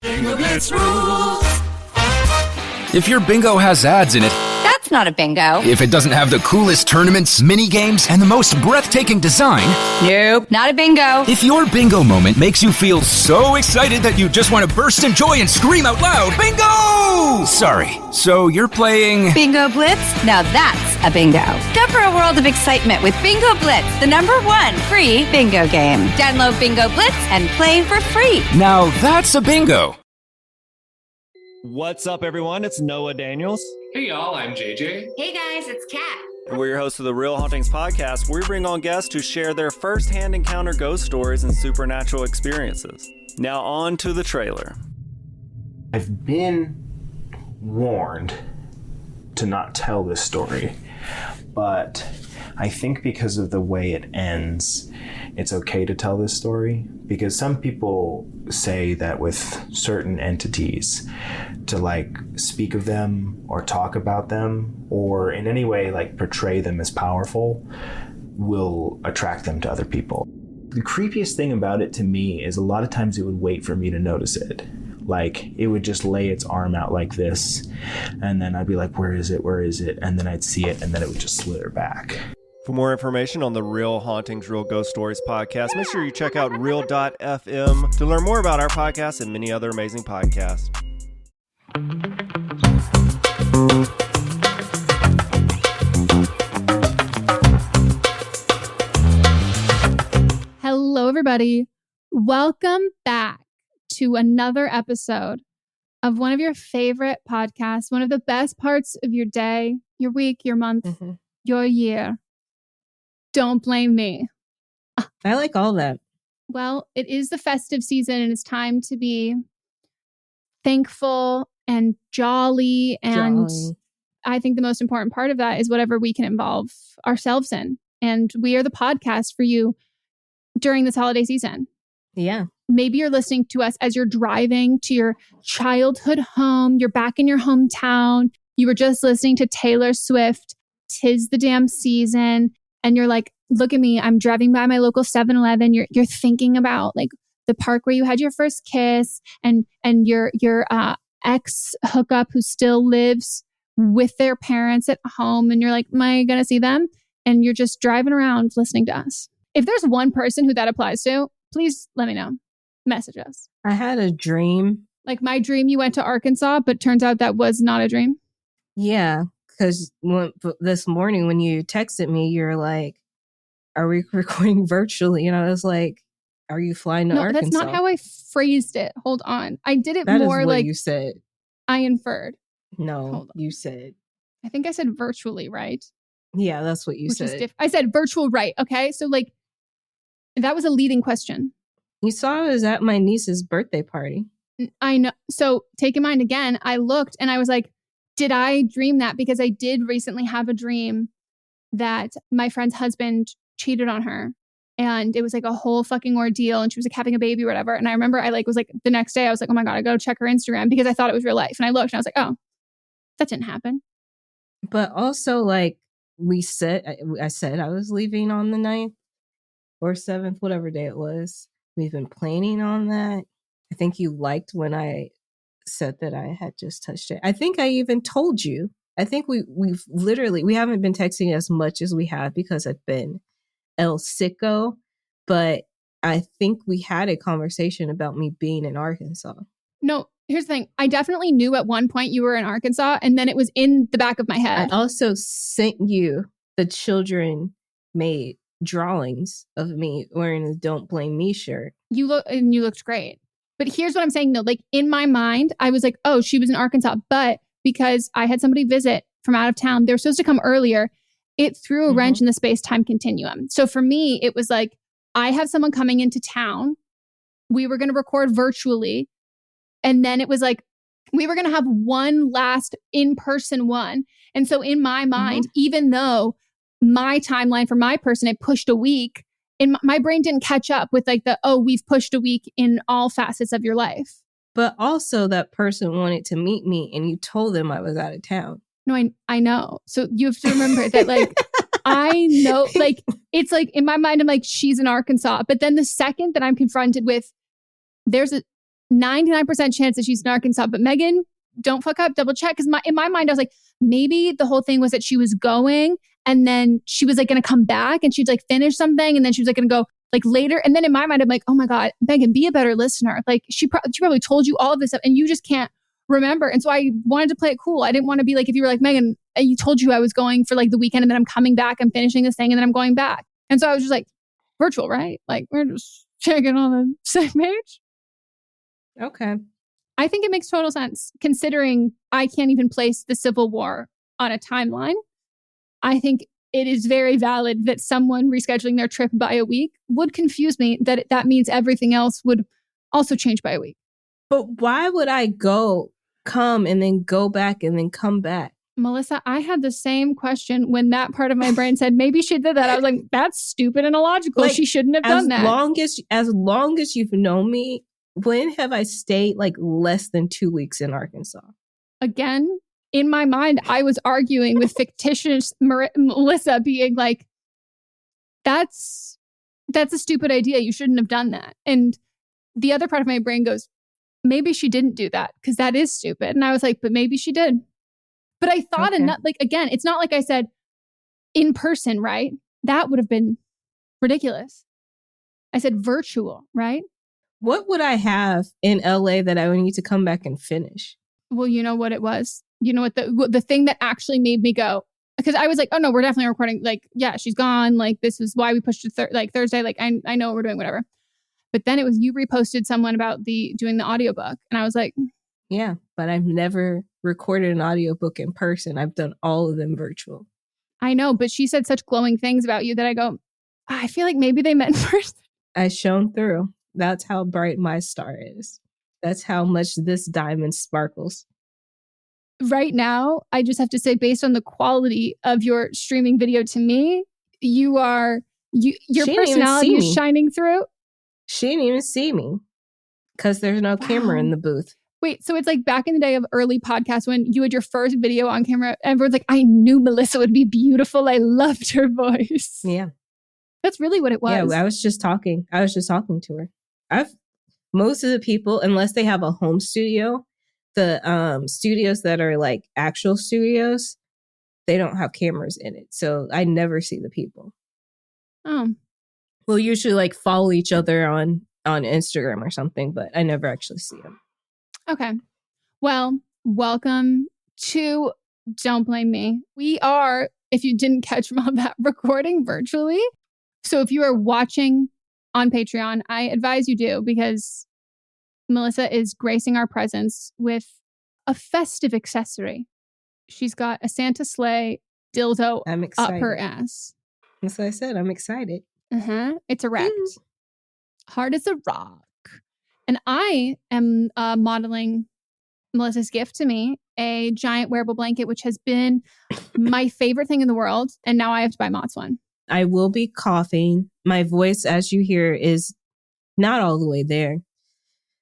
Bingo Blitz rules. If your bingo has ads in it, That's not a bingo. if it doesn't have the coolest tournaments, mini games, and the most breathtaking design, Nope, not a bingo. if your bingo moment makes you feel so excited that you just want to burst in joy and scream out loud, bingo! Sorry, so you're playing... Bingo Blitz? Now that's a bingo. Discover a world of excitement with Bingo Blitz, the #1 free bingo game. Download Bingo Blitz and play for free. Now that's a bingo. What's up, everyone? It's Noah Daniels. Hey y'all, I'm JJ. Hey guys, it's Kat. And we're your hosts of the Real Hauntings podcast, where we bring on guests to share their first-hand encounter ghost stories and supernatural experiences. Now on to the trailer. I've been warned to not tell this story, but I think because of the way it ends, it's okay to tell this story, because some people say that with certain entities, to like speak of them or talk about them or in any way like portray them as powerful will attract them to other people. The creepiest thing about it to me is a lot of times it would wait for me to notice it. Like it would just lay its arm out like this, and then I'd be like, where is it? Where is it? And then I'd see it, and then it would just slither back. For more information on the Real Hauntings, Real Ghost Stories podcast, make sure you check out real.fm to learn more about our podcast and many other amazing podcasts. Hello, everybody. Welcome back to another episode of one of your favorite podcasts, one of the best parts of your day, your week, your month, your year. Don't blame me. I like all that. Well, it is the festive season and it's time to be thankful and jolly. And I think the most important part of that is whatever we can involve ourselves in. And we are the podcast for you during this holiday season. Yeah. Maybe you're listening to us as you're driving to your childhood home. You're back in your hometown. You were just listening to Taylor Swift, 'Tis the Damn Season. And you're like, look at me. I'm driving by my local 7-Eleven. You're thinking about like the park where you had your first kiss and your ex hookup who still lives with their parents at home. And you're like, am I going to see them? And you're just driving around listening to us. If there's one person who that applies to, please let me know. Message us. I had a dream. Like my dream, you went to Arkansas, but turns out that was not a dream. Yeah. Because this morning when you texted me, you're like, are we recording virtually? And I was like, are you flying to Arkansas? That's not how I phrased it. Hold on. I did it that more is what like you said. I inferred. No, you said. I think I said virtually, right? Yeah, that's what you said. I said virtual, right? Okay. So like, that was a leading question. You saw I was at my niece's birthday party. I know. So take in mind again, I looked and I was like, did I dream that? Because I did recently have a dream that my friend's husband cheated on her. And it was like a whole fucking ordeal. And she was like having a baby or whatever. And I remember I was like, the next day I was like, oh my God, I got to check her Instagram because I thought it was real life. And I looked and I was like, oh, that didn't happen. But also like I said I was leaving on the 9th or 7th, whatever day it was. We've been planning on that. I think you liked when I said that I had just touched it. I think I even told you. I think we haven't been texting as much as we have because I've been El Sicko, but I think we had a conversation about me being in Arkansas. No, here's the thing. I definitely knew at one point you were in Arkansas, and then it was in the back of my head. I also sent you the children made drawings of me wearing a Don't Blame Me shirt. You looked great. But here's what I'm saying though, like in my mind, I was like, oh, she was in Arkansas. But because I had somebody visit from out of town, they were supposed to come earlier. It threw a wrench in the space-time continuum. So for me, it was like, I have someone coming into town. We were going to record virtually. And then it was like, we were going to have one last in-person one. And so in my mind, even though my timeline for my person had pushed a week, my brain didn't catch up with like we've pushed a week in all facets of your life. But also that person wanted to meet me and you told them I was out of town. No, I know. So you have to remember that like, I know, like, it's like in my mind, I'm like, she's in Arkansas. But then the second that I'm confronted with, there's 99% chance that she's in Arkansas. But Meghan, don't fuck up, double check. Because in my mind, I was like, maybe the whole thing was that she was going and then she was like going to come back and she'd like finish something and then she was like going to go like later. And then in my mind, I'm like, oh my God, Meghan, be a better listener. Like she probably told you all of this stuff and you just can't remember. And so I wanted to play it cool. I didn't want to be like, if you were like, Meghan, you told you I was going for like the weekend and then I'm coming back, I'm finishing this thing and then I'm going back. And so I was just like, virtual, right? Like we're just checking on the same page. Okay. I think it makes total sense considering I can't even place the Civil War on a timeline. I think it is very valid that someone rescheduling their trip by a week would confuse me that means everything else would also change by a week. But why would I come and then go back and then come back? Melissa, I had the same question when that part of my brain said, maybe she did that. I was like, that's stupid and illogical. Like, she shouldn't have done that. As long as you've known me, when have I stayed like less than 2 weeks in Arkansas? Again, in my mind, I was arguing with fictitious Melissa being like, that's a stupid idea. You shouldn't have done that. And the other part of my brain goes, maybe she didn't do that because that is stupid. And I was like, but maybe she did. But I thought enough, like, again, it's not like I said in person, right? That would have been ridiculous. I said virtual, right? What would I have in LA that I would need to come back and finish? Well, you know what it was? You know what the thing that actually made me go, because I was like, oh no, we're definitely recording. Like, yeah, she's gone. Like, this is why we pushed it Thursday. Like, I know what we're doing, whatever. But then it was you reposted someone about doing the audiobook. And I was like, yeah, but I've never recorded an audiobook in person. I've done all of them virtual. I know, but she said such glowing things about you that I go, I feel like maybe they meant first. I shone through. That's how bright my star is. That's how much this diamond sparkles. Right now, I just have to say, based on the quality of your streaming video to me, your personality is shining through. She didn't even see me because there's no camera in the booth. Wait, so it's like back in the day of early podcasts when you had your first video on camera, everyone's like, I knew Melissa would be beautiful. I loved her voice. Yeah. That's really what it was. Yeah, I was just talking to her. Most of the people, unless they have a home studio, the studios that are like actual studios, they don't have cameras in it. So I never see the people. Oh. We'll usually like follow each other on Instagram or something, but I never actually see them. Okay. Well, welcome to Don't Blame Me. We are, if you didn't catch from all that, recording virtually. So if you are watching on Patreon, I advise you do, because Melissa is gracing our presence with a festive accessory. She's got a Santa sleigh dildo up her ass. That's what I said. I'm excited. It's erect. Hard as a rock. And I am modeling Melissa's gift to me, a giant wearable blanket, which has been my favorite thing in the world. And now I have to buy Mott's one. I will be coughing. My voice, as you hear, is not all the way there.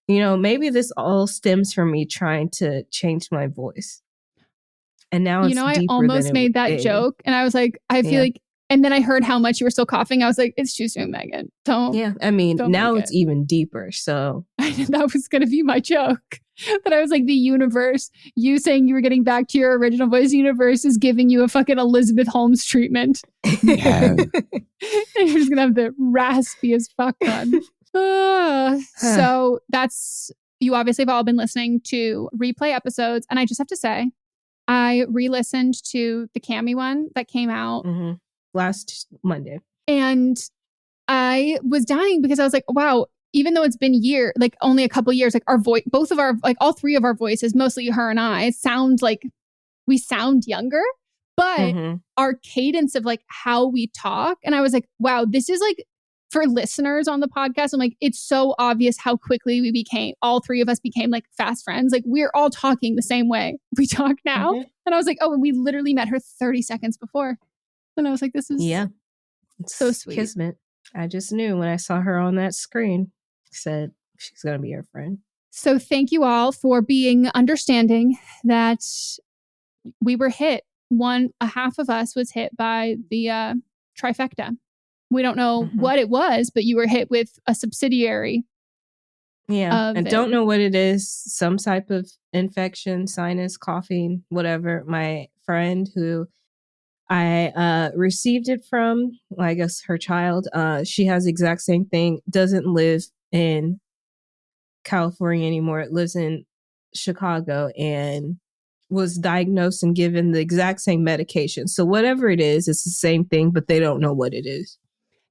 You know, maybe this all stems from me trying to change my voice. And now it's deeper. I almost made that joke. And I was like, I feel like, and then I heard how much you were still coughing. I was like, it's too soon, Meghan. Don't. Yeah. I mean, now it's even deeper. So that was going to be my joke. But I was like, the universe, you saying you were getting back to your original voice, universe is giving you a fucking Elizabeth Holmes treatment. Yeah. And you're just going to have the raspy as fuck one. So that's, you obviously have all been listening to replay episodes. And I just have to say, I re-listened to the Cammy one that came out last Monday. And I was dying because I was like, wow, even though it's been only a couple years, like our voice, both of our, like all three of our voices, mostly her and I, sound like we sound younger, but our cadence of like how we talk. And I was like, wow, this is like, for listeners on the podcast, I'm like, it's so obvious how quickly all three of us became like fast friends. Like we're all talking the same way we talk now. And I was like, oh, and we literally met her 30 seconds before. And I was like, this is so sweet. Kismet. I just knew when I saw her on that screen, said she's going to be our friend. So thank you all for being understanding that we were hit. A half of us was hit by the trifecta. We don't know what it was, but you were hit with a subsidiary Yeah. of And it. don't know what it is. Some type of infection, sinus, coughing, whatever. My friend who I received it from, well, I guess her child, she has the exact same thing, doesn't live in California anymore. It lives in Chicago and was diagnosed and given the exact same medication. So whatever it is, it's the same thing, but they don't know what it is.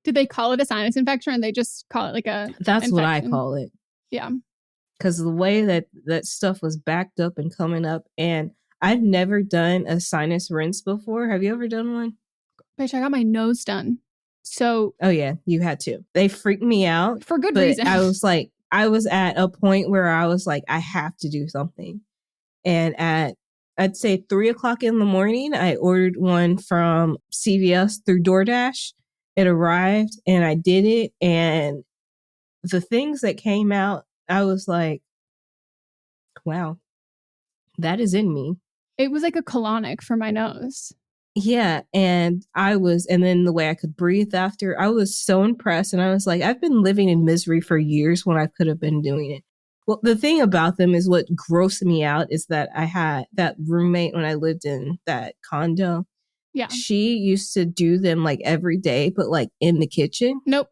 Did they call it a sinus infection or they just call it like a That's what I infection? call it. Yeah. Because the way that stuff was backed up and coming up, and I've never done a sinus rinse before. Have you ever done one? Bitch, I got my nose done. So Oh yeah, you had to. They freaked me out for good but reason. I was at a point where I was like, I have to do something. And at, I'd say 3:00 in the morning, I ordered one from CVS through DoorDash. It arrived and I did it. And the things that came out, I was like, wow, that is in me. It was like a colonic for my nose. Yeah. And then the way I could breathe after, I was so impressed. And I was like, I've been living in misery for years when I could have been doing it. Well, the thing about them is what grossed me out is that I had that roommate when I lived in that condo. Yeah. She used to do them like every day, but like in the kitchen. Nope.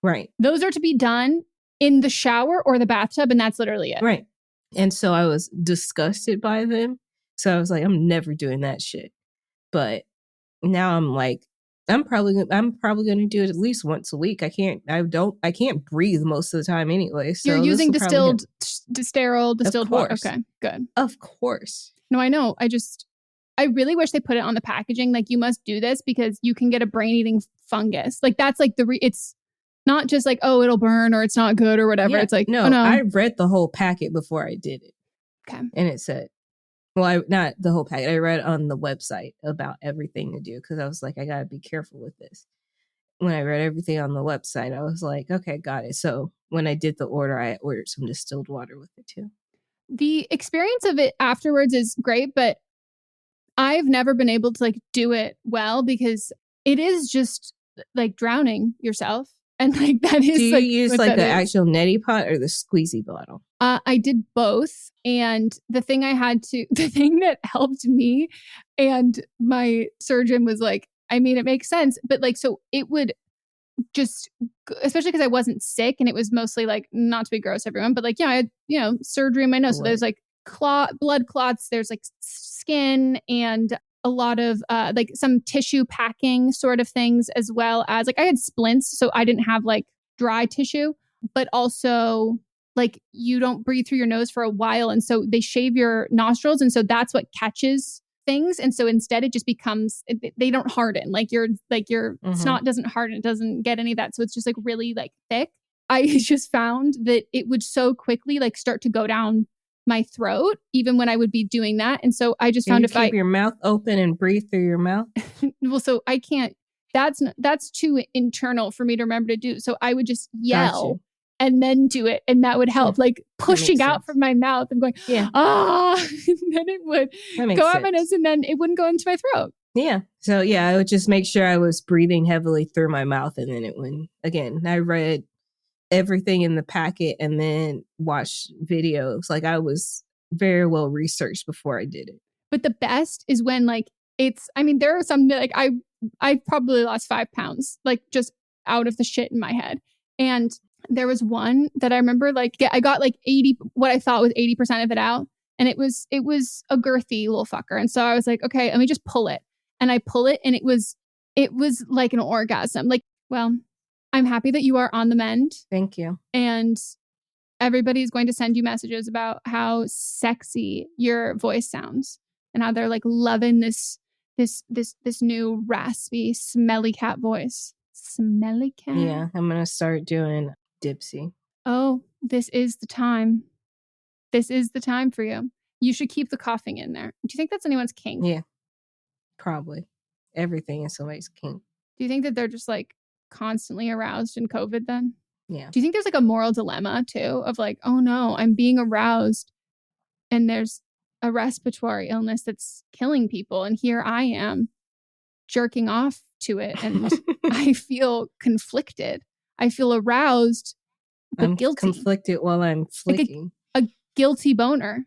Right. Those are to be done in the shower or the bathtub, and that's literally it. Right. And so I was disgusted by them. So I was like, I'm never doing that shit. But now I'm like, I'm probably going to do it at least once a week. I can't breathe most of the time anyway. So you're using sterile distilled water. course. Okay, good. Of course. No, I know. I really wish they put it on the packaging. Like, you must do this because you can get a brain-eating fungus. Like, that's like it's not just like, oh, it'll burn or it's not good or whatever. Yeah, It's like, no, oh, no. I read the whole packet before I did it. Okay. And it said, well, not the whole packet. I read on the website about everything to do because I was like, I got to be careful with this. When I read everything on the website, I was like, okay, got it. So when I did the order, I ordered some distilled water with it too. The experience of it afterwards is great, but I've never been able to like do it well because it is just like drowning yourself. And like that is. Do you use like the is. actual neti pot or the squeezy bottle? I did both. And the thing that helped me and my surgeon was like, I mean, it makes sense. But like, so it would just, especially because I wasn't sick and it was mostly like, not to be gross, everyone, but like, yeah, I had, surgery in my nose. So there's like blood clots, there's like skin and a lot of like some tissue packing sort of things, as well as like I had splints. So I didn't have like dry tissue, but also like you don't breathe through your nose for a while. And so they shave your nostrils. And so that's what catches things. And so instead it just becomes, they don't harden. Like your snot doesn't harden. It doesn't get any of that. So it's just like really like thick. I just found that it would so quickly like start to go down my throat, even when I would be doing that. And so I just found if I keep your mouth open and breathe through your mouth. Well, so I can't, that's too internal for me to remember to do. So I would just yell and then do it. And that would help, like pushing out from my mouth and going, and then it would go out my nose and then it wouldn't go into my throat. Yeah. So yeah, I would just make sure I was breathing heavily through my mouth and then it wouldn't. Again, I read everything in the packet and then watched videos. Like I was very well researched before I did it. But the best is when like there are some that like I probably lost 5 pounds, like just out of the shit in my head. And there was one that I remember like I got like 80, what I thought was 80% of it out. And it was a girthy little fucker. And so I was like, okay, let me just pull it. And I pull it and it was like an orgasm. Like, well, I'm happy that you are on the mend. Thank you. And everybody's going to send you messages about how sexy your voice sounds and how they're like loving this new raspy, smelly cat voice. Smelly cat? Yeah, I'm going to start doing Dipsy. Oh, this is the time. This is the time for you. You should keep the coughing in there. Do you think that's anyone's kink? Yeah, probably. Everything is somebody's kink. Do you think that they're just like constantly aroused in COVID then? Yeah. Do you think there's like a moral dilemma too of like, oh no, I'm being aroused and there's a respiratory illness that's killing people and here I am jerking off to it and I feel conflicted. I feel aroused, but I'm guilty. conflicted while I'm flicking. A guilty boner.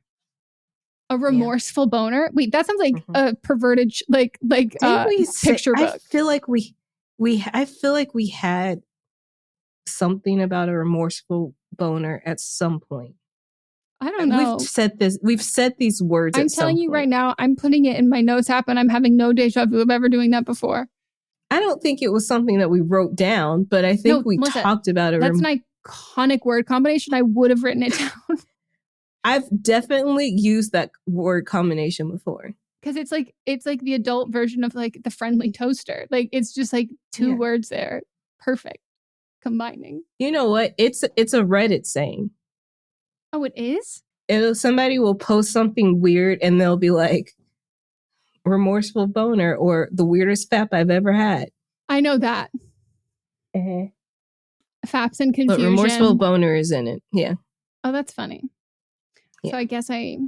A remorseful boner. Wait, that sounds like a perverted picture book. I feel like we had something about a remorseful boner at some point. I don't know. We've said these words. I'm telling you right now, I'm putting it in my notes app and I'm having no deja vu of ever doing that before. I don't think it was something that we wrote down, but I think we talked about it. That's an iconic word combination. I would have written it down. I've definitely used that word combination before. Because it's like the adult version of like the friendly toaster. Like it's just like two words there. Perfect. Combining. You know what? It's a Reddit saying. Oh, it is? Somebody will post something weird and they'll be like, remorseful boner or the weirdest fap I've ever had. I know that. Faps and confusion. But remorseful boner is in it. Yeah. Oh, that's funny. Yeah. So I guess I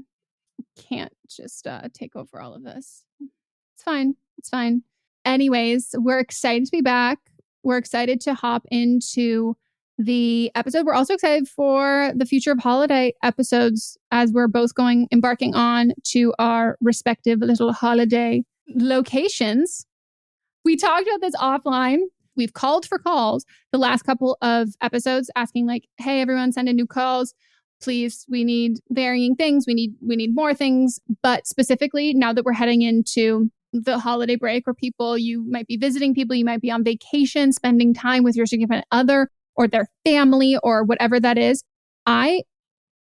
can't just take over all of this. It's fine. It's fine. Anyways, we're excited to be back. We're excited to hop into the episode. We're also excited for the future of holiday episodes as we're both embarking on to our respective little holiday locations. We talked about this offline. We've called for calls the last couple of episodes asking like, hey, everyone, send in new calls. Please, we need varying things. We need more things. But specifically, now that we're heading into the holiday break where you might be visiting people, you might be on vacation, spending time with your significant other or their family or whatever that is, I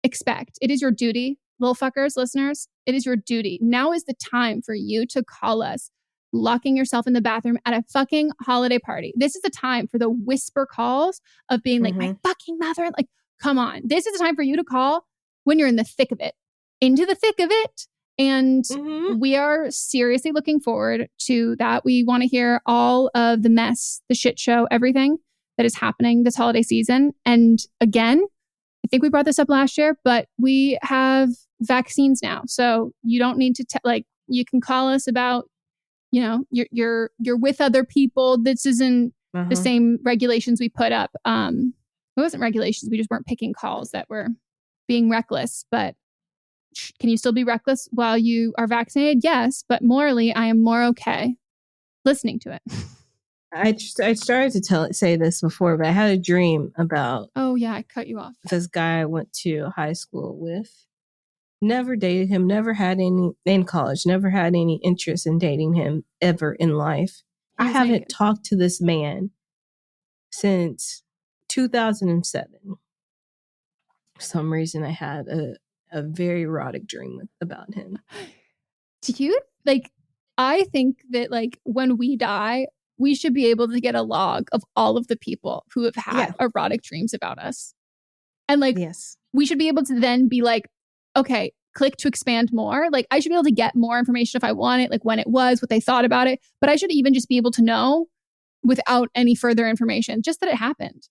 expect it is your duty, little fuckers, listeners, it is your duty. Now is the time for you to call us, locking yourself in the bathroom at a fucking holiday party. This is the time for the whisper calls of being like, my fucking mother, like, come on. This is the time for you to call when you're in the thick of it, into the thick of it. And we are seriously looking forward to that. We want to hear all of the mess, the shit show, everything that is happening this holiday season. And again, I think we brought this up last year, but we have vaccines now. So you don't need to, you can call us about, you're with other people. This isn't the same regulations we put up. It wasn't regulations. We just weren't picking calls that were being reckless. But can you still be reckless while you are vaccinated? Yes. But morally, I am more okay listening to it. I started to say this before, but I had a dream about. Oh, yeah. I cut you off. This guy I went to high school with. Never dated him. Never had any in college. Never had any interest in dating him ever in life. I haven't talked to this man since 2007. For some reason, I had a very erotic dream about him. Do you I think that when we die, we should be able to get a log of all of the people who have had erotic dreams about us. And yes, we should be able to then be like, okay, click to expand more. I should be able to get more information if I want it, when it was, what they thought about it. But I should even just be able to know without any further information, just that it happened.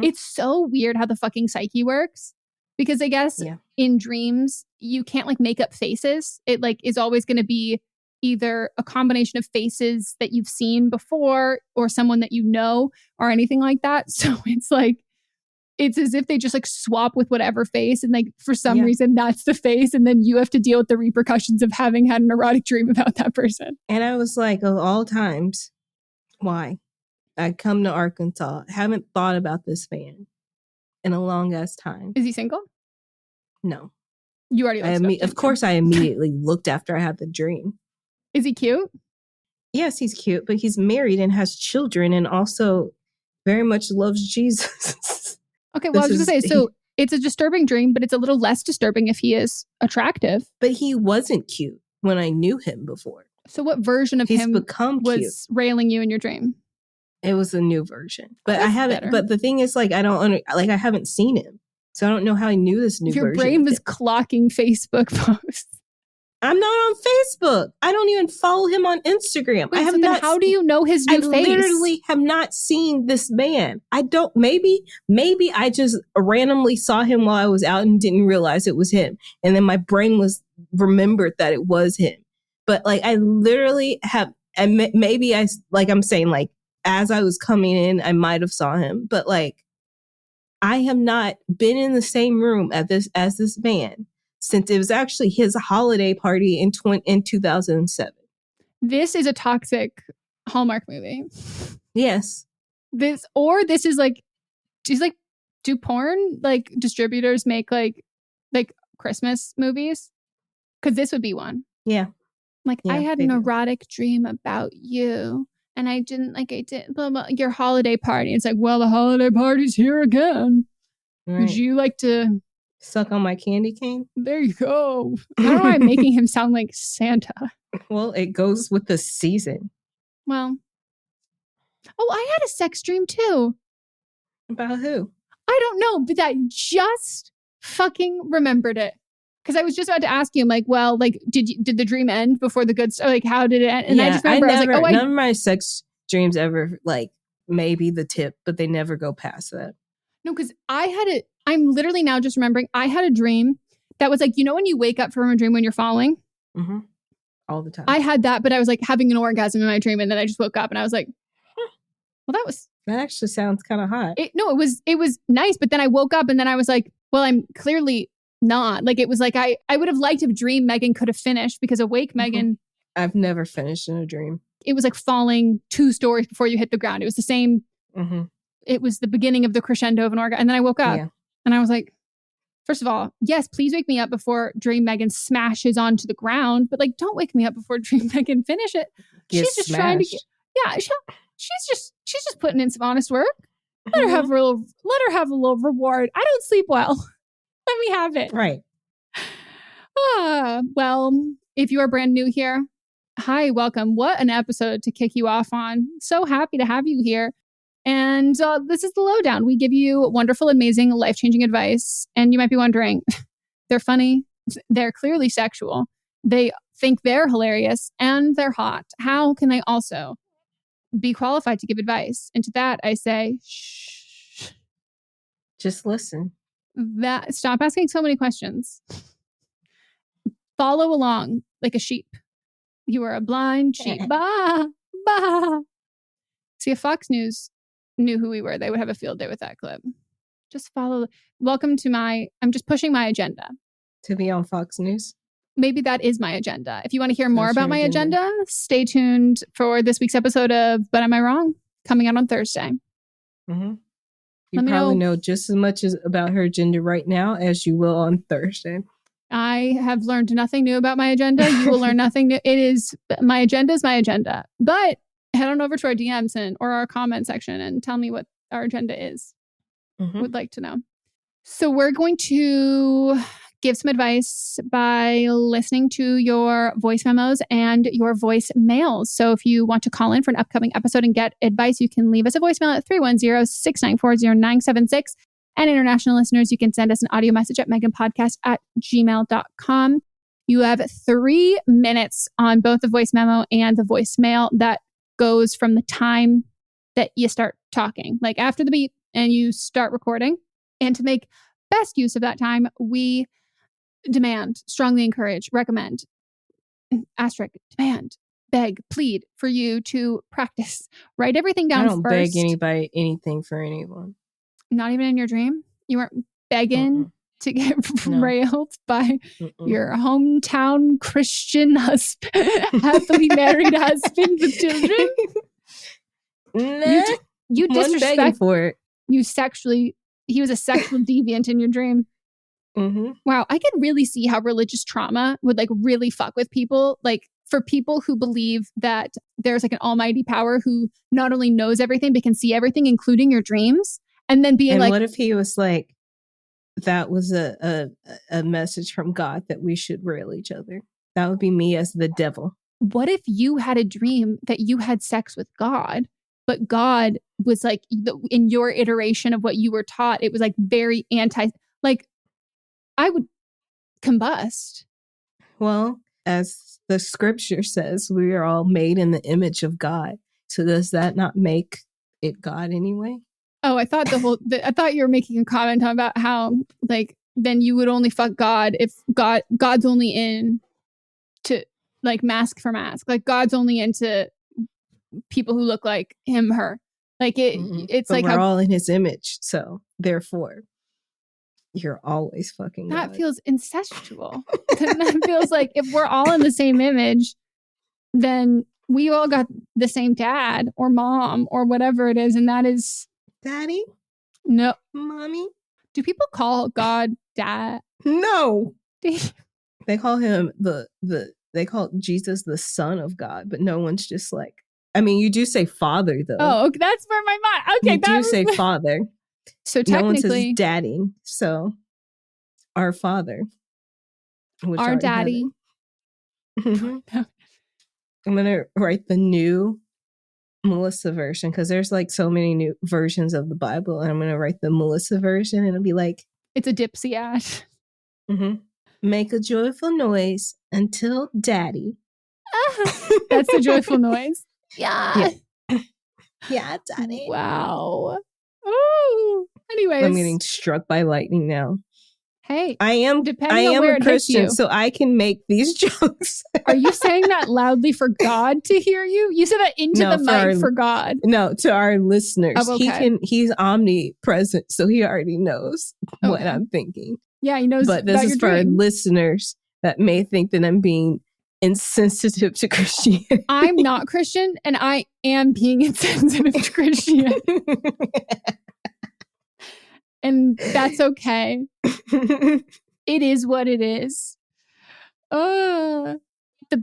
It's so weird how the fucking psyche works. Because I guess in dreams, you can't make up faces. It is always going to be either a combination of faces that you've seen before or someone that you know or anything like that. So it's as if they just swap with whatever face. And for some reason, that's the face. And then you have to deal with the repercussions of having had an erotic dream about that person. And I was like, of all times, why? I come to Arkansas, haven't thought about this man in a long ass time. Is he single? No. You already of course, I immediately looked after I had the dream. Is he cute? Yes, he's cute, but he's married and has children and also very much loves Jesus. Okay, well, I was going to say, so it's a disturbing dream, but it's a little less disturbing if he is attractive. But he wasn't cute when I knew him before. So what version of him was cute. railing you in your dream? It was a new version. But I haven't, better. But the thing is, I don't, I haven't seen him. So I don't know how I knew this new version. Your brain was clocking Facebook posts. I'm not on Facebook. I don't even follow him on Instagram. Wait, how do you know his new face? I literally have not seen this man. I don't, maybe I just randomly saw him while I was out and didn't realize it was him. And then my brain remembered that it was him. But I literally have, and maybe I'm saying as I was coming in, I might have saw him. But I have not been in the same room as this man since it was actually his holiday party in 2007. This is a toxic Hallmark movie. Yes. This is like, she's like, do porn like distributors make like Christmas movies? Because this would be one. Yeah. Like, Yeah, I had an erotic dream about you, and I didn't blah, blah, your holiday party. It's like, well, the holiday party's here again. Right. Would you like to suck on my candy cane? There you go. I don't know why I'm making him sound like Santa. Well, it goes with the season. Well, I had a sex dream too. About who? I don't know, but I just fucking remembered it. Because I was just about to ask you, I'm like, well, like, did the dream end before the good stuff? Like, how did it end? And I just remember, I was like, none of my sex dreams ever, like, maybe the tip, but they never go past that. No, because I'm literally now just remembering, I had a dream that was like, you know, when you wake up from a dream when you're falling? Mm-hmm. All the time. I had that, but I was like having an orgasm in my dream, and then I just woke up and I was like, well, that actually sounds kind of hot. It was nice, but then I woke up and then I was like, well, I'm clearly not. Like, it was like, I would have liked if Dream Meghan could have finished, because awake Meghan, I've never finished in a dream. It was like falling 2 stories before you hit the ground. It was the same. Mm-hmm. It was the beginning of the crescendo of an orgasm. And then I woke up and I was like, first of all, yes, please wake me up before Dream Meghan smashes onto the ground. But like, don't wake me up before Dream Meghan finish it. She's just trying to get, she's just putting in some honest work. Let her have a little reward. I don't sleep well. Let me have it. Right. Well, if you are brand new here, hi, welcome. What an episode to kick you off on. So happy to have you here. And this is the lowdown. We give you wonderful, amazing, life-changing advice. And you might be wondering, they're funny. They're clearly sexual. They think they're hilarious and they're hot. How can they also be qualified to give advice? And to that, I say, shh. Just listen. Stop asking so many questions. Follow along like a sheep. You are a blind sheep. Bah, bah. See, if Fox News knew who we were, they would have a field day with that clip. Just follow. Welcome to I'm just pushing my agenda. To be on Fox News? Maybe that is my agenda. If you want to hear more about my agenda, stay tuned for this week's episode of But Am I Wrong? Coming out on Thursday. Mm-hmm. You probably know just as much about her agenda right now as you will on Thursday. I have learned nothing new about my agenda. You will learn nothing new. My agenda is my agenda. But head on over to our DMs or our comment section and tell me what our agenda is. Mm-hmm. Would like to know. So we're going to give some advice by listening to your voice memos and your voice mails. So if you want to call in for an upcoming episode and get advice, you can leave us a voicemail at 310-694-0976. And international listeners, you can send us an audio message at meghanpodcast@gmail.com. You have 3 minutes on both the voice memo and the voicemail that goes from the time that you start talking, like after the beep and you start recording. And to make best use of that time, we demand, strongly encourage, recommend, asterisk, demand, beg, plead for you to practice. Write everything down first. I don't beg anybody anything for anyone. Not even in your dream? You weren't begging to get railed by your hometown Christian husband, happily married husband with children? You disrespect for it. He was a sexual deviant in your dream. Mm-hmm. Wow, I can really see how religious trauma would like really fuck with people. Like, for people who believe that there's like an almighty power who not only knows everything but can see everything, including your dreams. And then being like, what if he was like, that was a message from God that we should rail each other? That would be me as the devil. What if you had a dream that you had sex with God, but God was like, in your iteration of what you were taught, it was like very like, I would combust. Well, as the scripture says, we are all made in the image of God. So does that not make it God anyway? Oh, I thought I thought you were making a comment about how like then you would only fuck God if God's only in to like mask for mask. Like God's only into people who look like him, her. Like it's but like we're how all in his image, so therefore you're always fucking that God. feels incestual. That feels like if we're all in the same image, then we all got the same dad or mom or whatever it is. And that is Daddy, no. mommy. Do people call God dad? No. They call him they call Jesus the Son of God, but no one's just like, I mean, you do say father though. Oh, okay, that's where my mind. Okay, you do say father. So No one says technically, daddy. So our father, which our art in daddy. heaven. I'm gonna write the new Melissa version because there's like so many new versions of the Bible, and I'm gonna write the Melissa version, and it'll be like, It's a Dipsy ad. Make a joyful noise until daddy. That's the joyful noise. Yeah. Yeah, daddy. Wow. Ooh. Anyways. I'm getting struck by lightning now. Hey. I am Depending on where a it hits Christian, you. so I can make these jokes. Are you saying that loudly for God to hear you? You said that into the mic for God. No, to our listeners. Oh, okay. He's omnipresent, so he already knows what I'm thinking. Yeah, he knows. But this is for our listeners that may think that I'm being insensitive to Christianity. I'm not Christian, and I am being insensitive to Christianity. And that's okay. It is what it is. The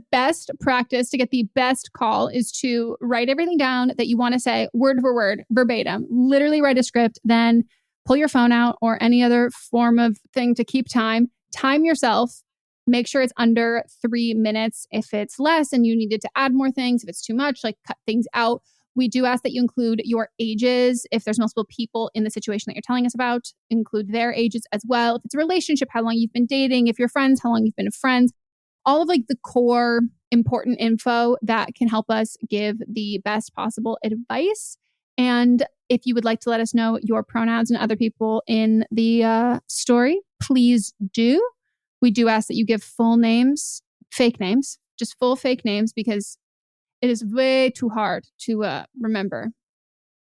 best practice to get the best call is to write everything down that you want to say word for word, verbatim. Literally write a script, then pull your phone out or any other form of thing to keep time. Time yourself. Make sure it's under 3 minutes. If it's less and you needed to add more things, if it's too much, like cut things out. We do ask that you include your ages. If there's multiple people in the situation that you're telling us about, include their ages as well. If it's a relationship, how long you've been dating. If you're friends, how long you've been friends. All of like the core important info that can help us give the best possible advice. And if you would like to let us know your pronouns and other people in the story, please do. We do ask that you give full names, fake names, just full fake names, because it is way too hard to remember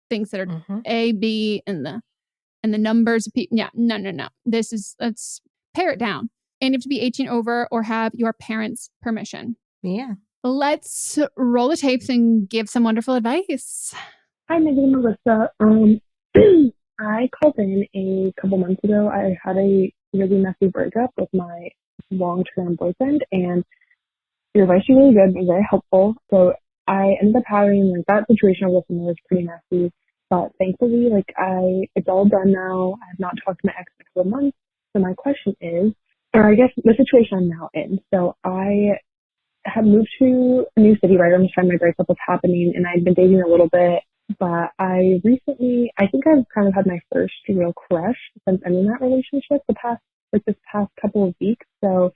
things that are A, B, and the numbers of people. Yeah, no. Let's pare it down. And you have to be 18 over or have your parents' permission. Yeah. Let's roll the tapes and give some wonderful advice. Hi, Meghan and Melissa. I called in a couple months ago. I had a really messy breakup with my long-term boyfriend, and your advice was really good and very helpful. So I ended up having like that situation with him was pretty messy, but thankfully, it's all done now. I have not talked to my ex in a couple of months. So my question is, or I guess the situation I'm now in. So I have moved to a new city right around the time my breakup was happening, and I'd been dating a little bit. But I think I've kind of had my first real crush since ending that relationship this past couple of weeks. So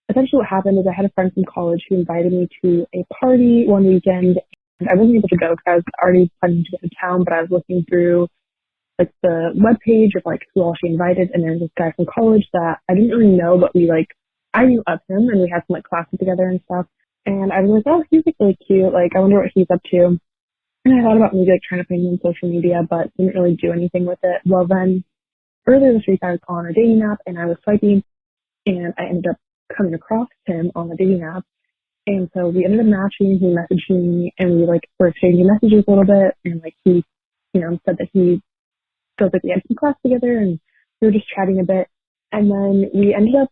essentially what happened is I had a friend from college who invited me to a party one weekend, and I wasn't able to go because I was already planning to go to town, but I was looking through like the webpage of like who all she invited, and there's this guy from college that I didn't really know, but I knew of him, and we had some like classes together and stuff. And I was like, oh, he's like really cute. Like, I wonder what he's up to. And I thought about maybe like trying to find him on social media, but didn't really do anything with it. Well, then earlier this week I was on a dating app and I was swiping, and I ended up coming across him on the dating app. And so we ended up matching. He messaged me, and we were exchanging messages a little bit. And he, said that he feels like we had some class together, and we were just chatting a bit. And then we ended up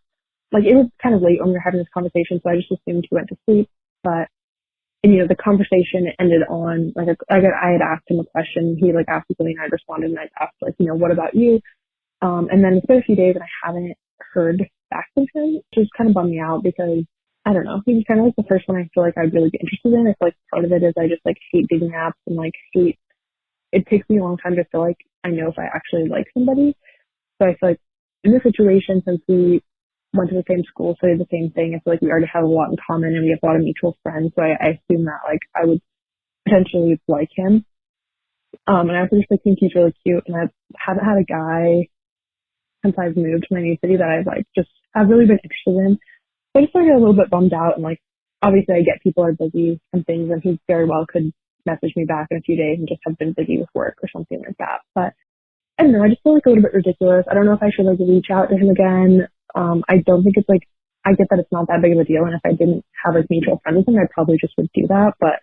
it was kind of late when we were having this conversation, so I just assumed he went to sleep. But the conversation ended on I had asked him a question. He asked me something, and I responded, and I asked what about you? And then it's been a few days, and I haven't heard back from him, which just kind of bummed me out because I don't know. He was kind of the first one I feel like I'd really be interested in. I feel like part of it is I just hate dating apps and hate. It takes me a long time to feel like I know if I actually like somebody. So I feel like in this situation, since we went to the same school, so we did the same thing, I feel like we already have a lot in common and we have a lot of mutual friends. So I assume that I would potentially like him. And I also just think he's really cute. And I haven't had a guy since I've moved to my new city that I've really been interested in. So I just get a little bit bummed out, and obviously I get people are busy and things, and he very well could message me back in a few days and just have been busy with work or something like that. But I don't know, I just feel like a little bit ridiculous. I don't know if I should like reach out to him again. I don't think it's like, I get that it's not that big of a deal, and if I didn't have like mutual friends with him, I probably just would do that, but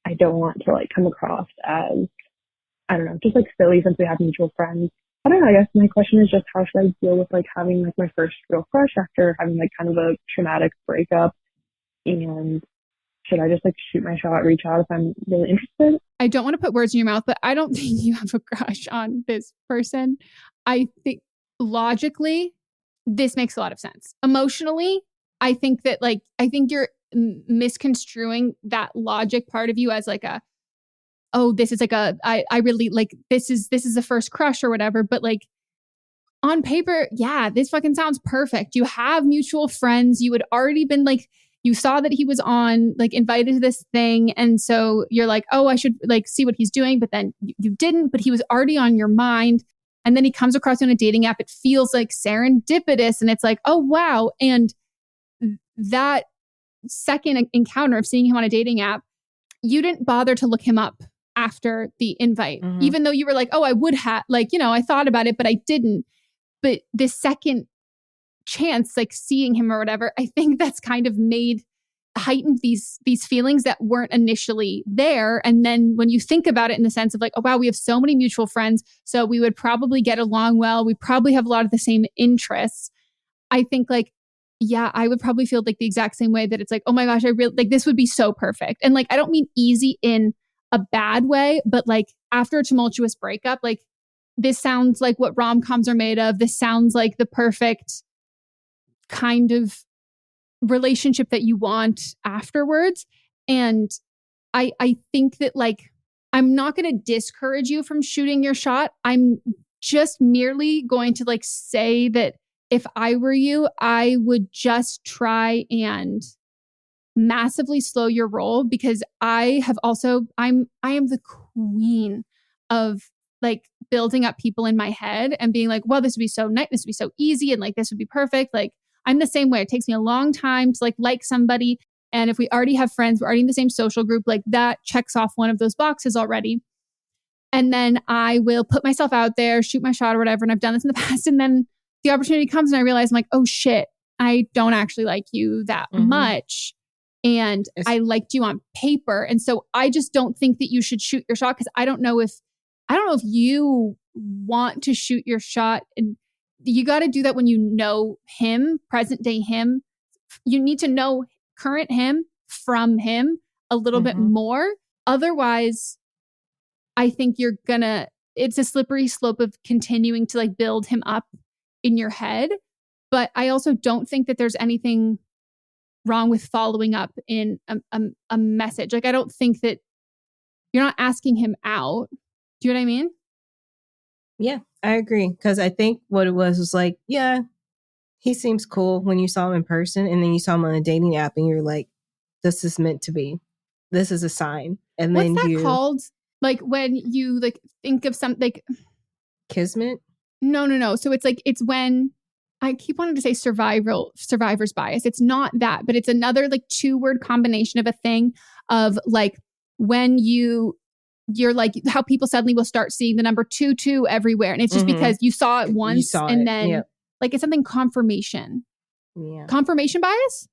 I don't want to like come across as, I don't know, just like silly since we have mutual friends. I don't know, I guess my question is just how should I deal with like having like my first real crush after having like kind of a traumatic breakup, and should I just like shoot my shot, reach out if I'm really interested? I don't want to put words in your mouth, but I don't think you have a crush on this person. I think logically, this makes a lot of sense. Emotionally, I think you're misconstruing that logic part of you as like this is like I really like, this is the first crush or whatever. But like on paper, yeah, this fucking sounds perfect. You have mutual friends. You had already been like, you saw that he was on, like, invited to this thing. And so you're like, oh, I should like see what he's doing. But then you didn't, but he was already on your mind. And then he comes across you on a dating app. It feels like serendipitous. And it's like, oh, wow. And that second encounter of seeing him on a dating app, you didn't bother to look him up after the invite, even though you were like, oh, I would have, like, I thought about it, but I didn't. But this second chance, like seeing him or whatever, I think that's kind of heightened these feelings that weren't initially there. And then when you think about it in the sense of like, oh wow, we have so many mutual friends, so we would probably get along well, we probably have a lot of the same interests. I think like, yeah, I would probably feel like the exact same way, that it's like, oh my gosh, I really like, this would be so perfect. And like, I don't mean easy in a bad way, but like after a tumultuous breakup, like this sounds like what rom-coms are made of. This sounds like the perfect kind of relationship that you want afterwards. And I think that like, I'm not going to discourage you from shooting your shot. I'm just merely going to like say that if I were you, I would just try and massively slow your roll, because I am the queen of like building up people in my head and being like, well, this would be so nice, this would be so easy, and like this would be perfect. Like I'm the same way. It takes me a long time to like somebody. And if we already have friends, we're already in the same social group, like that checks off one of those boxes already. And then I will put myself out there, shoot my shot or whatever. And I've done this in the past. And then the opportunity comes and I realize I'm like, oh shit, I don't actually like you that much. And I liked you on paper. And so I just don't think that you should shoot your shot, because I don't know if you want to shoot your shot. And you got to do that when you know him, present day him. You need to know current him from him a little bit more. Otherwise, I think it's a slippery slope of continuing to like build him up in your head. But I also don't think that there's anything wrong with following up in a message. Like, I don't think that you're not asking him out. Do you know what I mean? Yeah, I agree. Because I think what it was like, yeah, he seems cool when you saw him in person, and then you saw him on a dating app and you're like, this is meant to be. This is a sign. And what's then that called? Like when you like think of something like kismet? No. So it's when I keep wanting to say survivor's bias. It's not that, but it's another like 2-word combination of a thing of like when you're like how people suddenly will start seeing the number 22 everywhere. And it's just because you saw it once then like it's something confirmation. Yeah. Confirmation bias?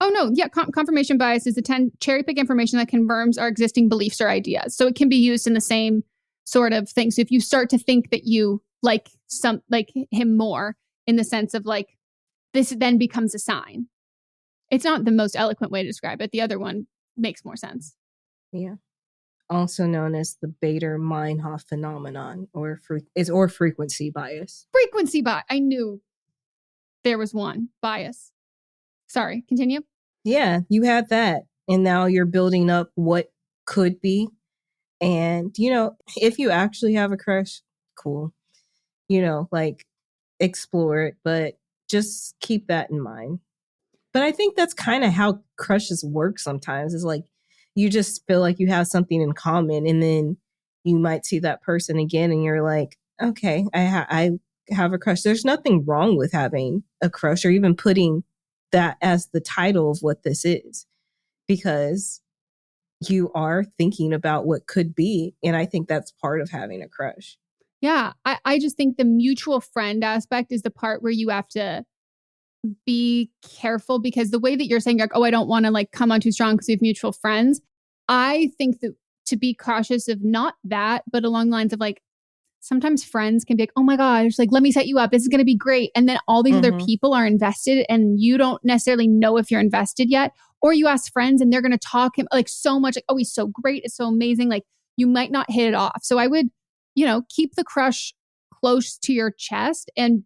Oh no. Yeah. Confirmation bias is the cherry pick information that confirms our existing beliefs or ideas. So it can be used in the same sort of thing. So if you start to think that you like him more in the sense of like, this then becomes a sign. It's not the most eloquent way to describe it. The other one makes more sense. Yeah. Also known as the Bader-Meinhof phenomenon or frequency bias. Frequency bias. I knew there was one bias. Sorry, continue. Yeah, you had that. And now you're building up what could be. And, if you actually have a crush, cool. Like explore it, but just keep that in mind. But I think that's kind of how crushes work sometimes. It's like you just feel like you have something in common, and then you might see that person again and you're like, okay, I have a crush. There's nothing wrong with having a crush or even putting that as the title of what this is, because you are thinking about what could be. And I think that's part of having a crush. Yeah. I just think the mutual friend aspect is the part where you have to be careful, because the way that you're saying, like, oh, I don't want to like come on too strong because we have mutual friends. I think that to be cautious of not that, but along the lines of like, sometimes friends can be like, oh my gosh, like, let me set you up. This is going to be great. And then all these other people are invested and you don't necessarily know if you're invested yet. Or you ask friends and they're going to talk him like so much, like, oh, he's so great. It's so amazing. Like you might not hit it off. So I would, keep the crush close to your chest and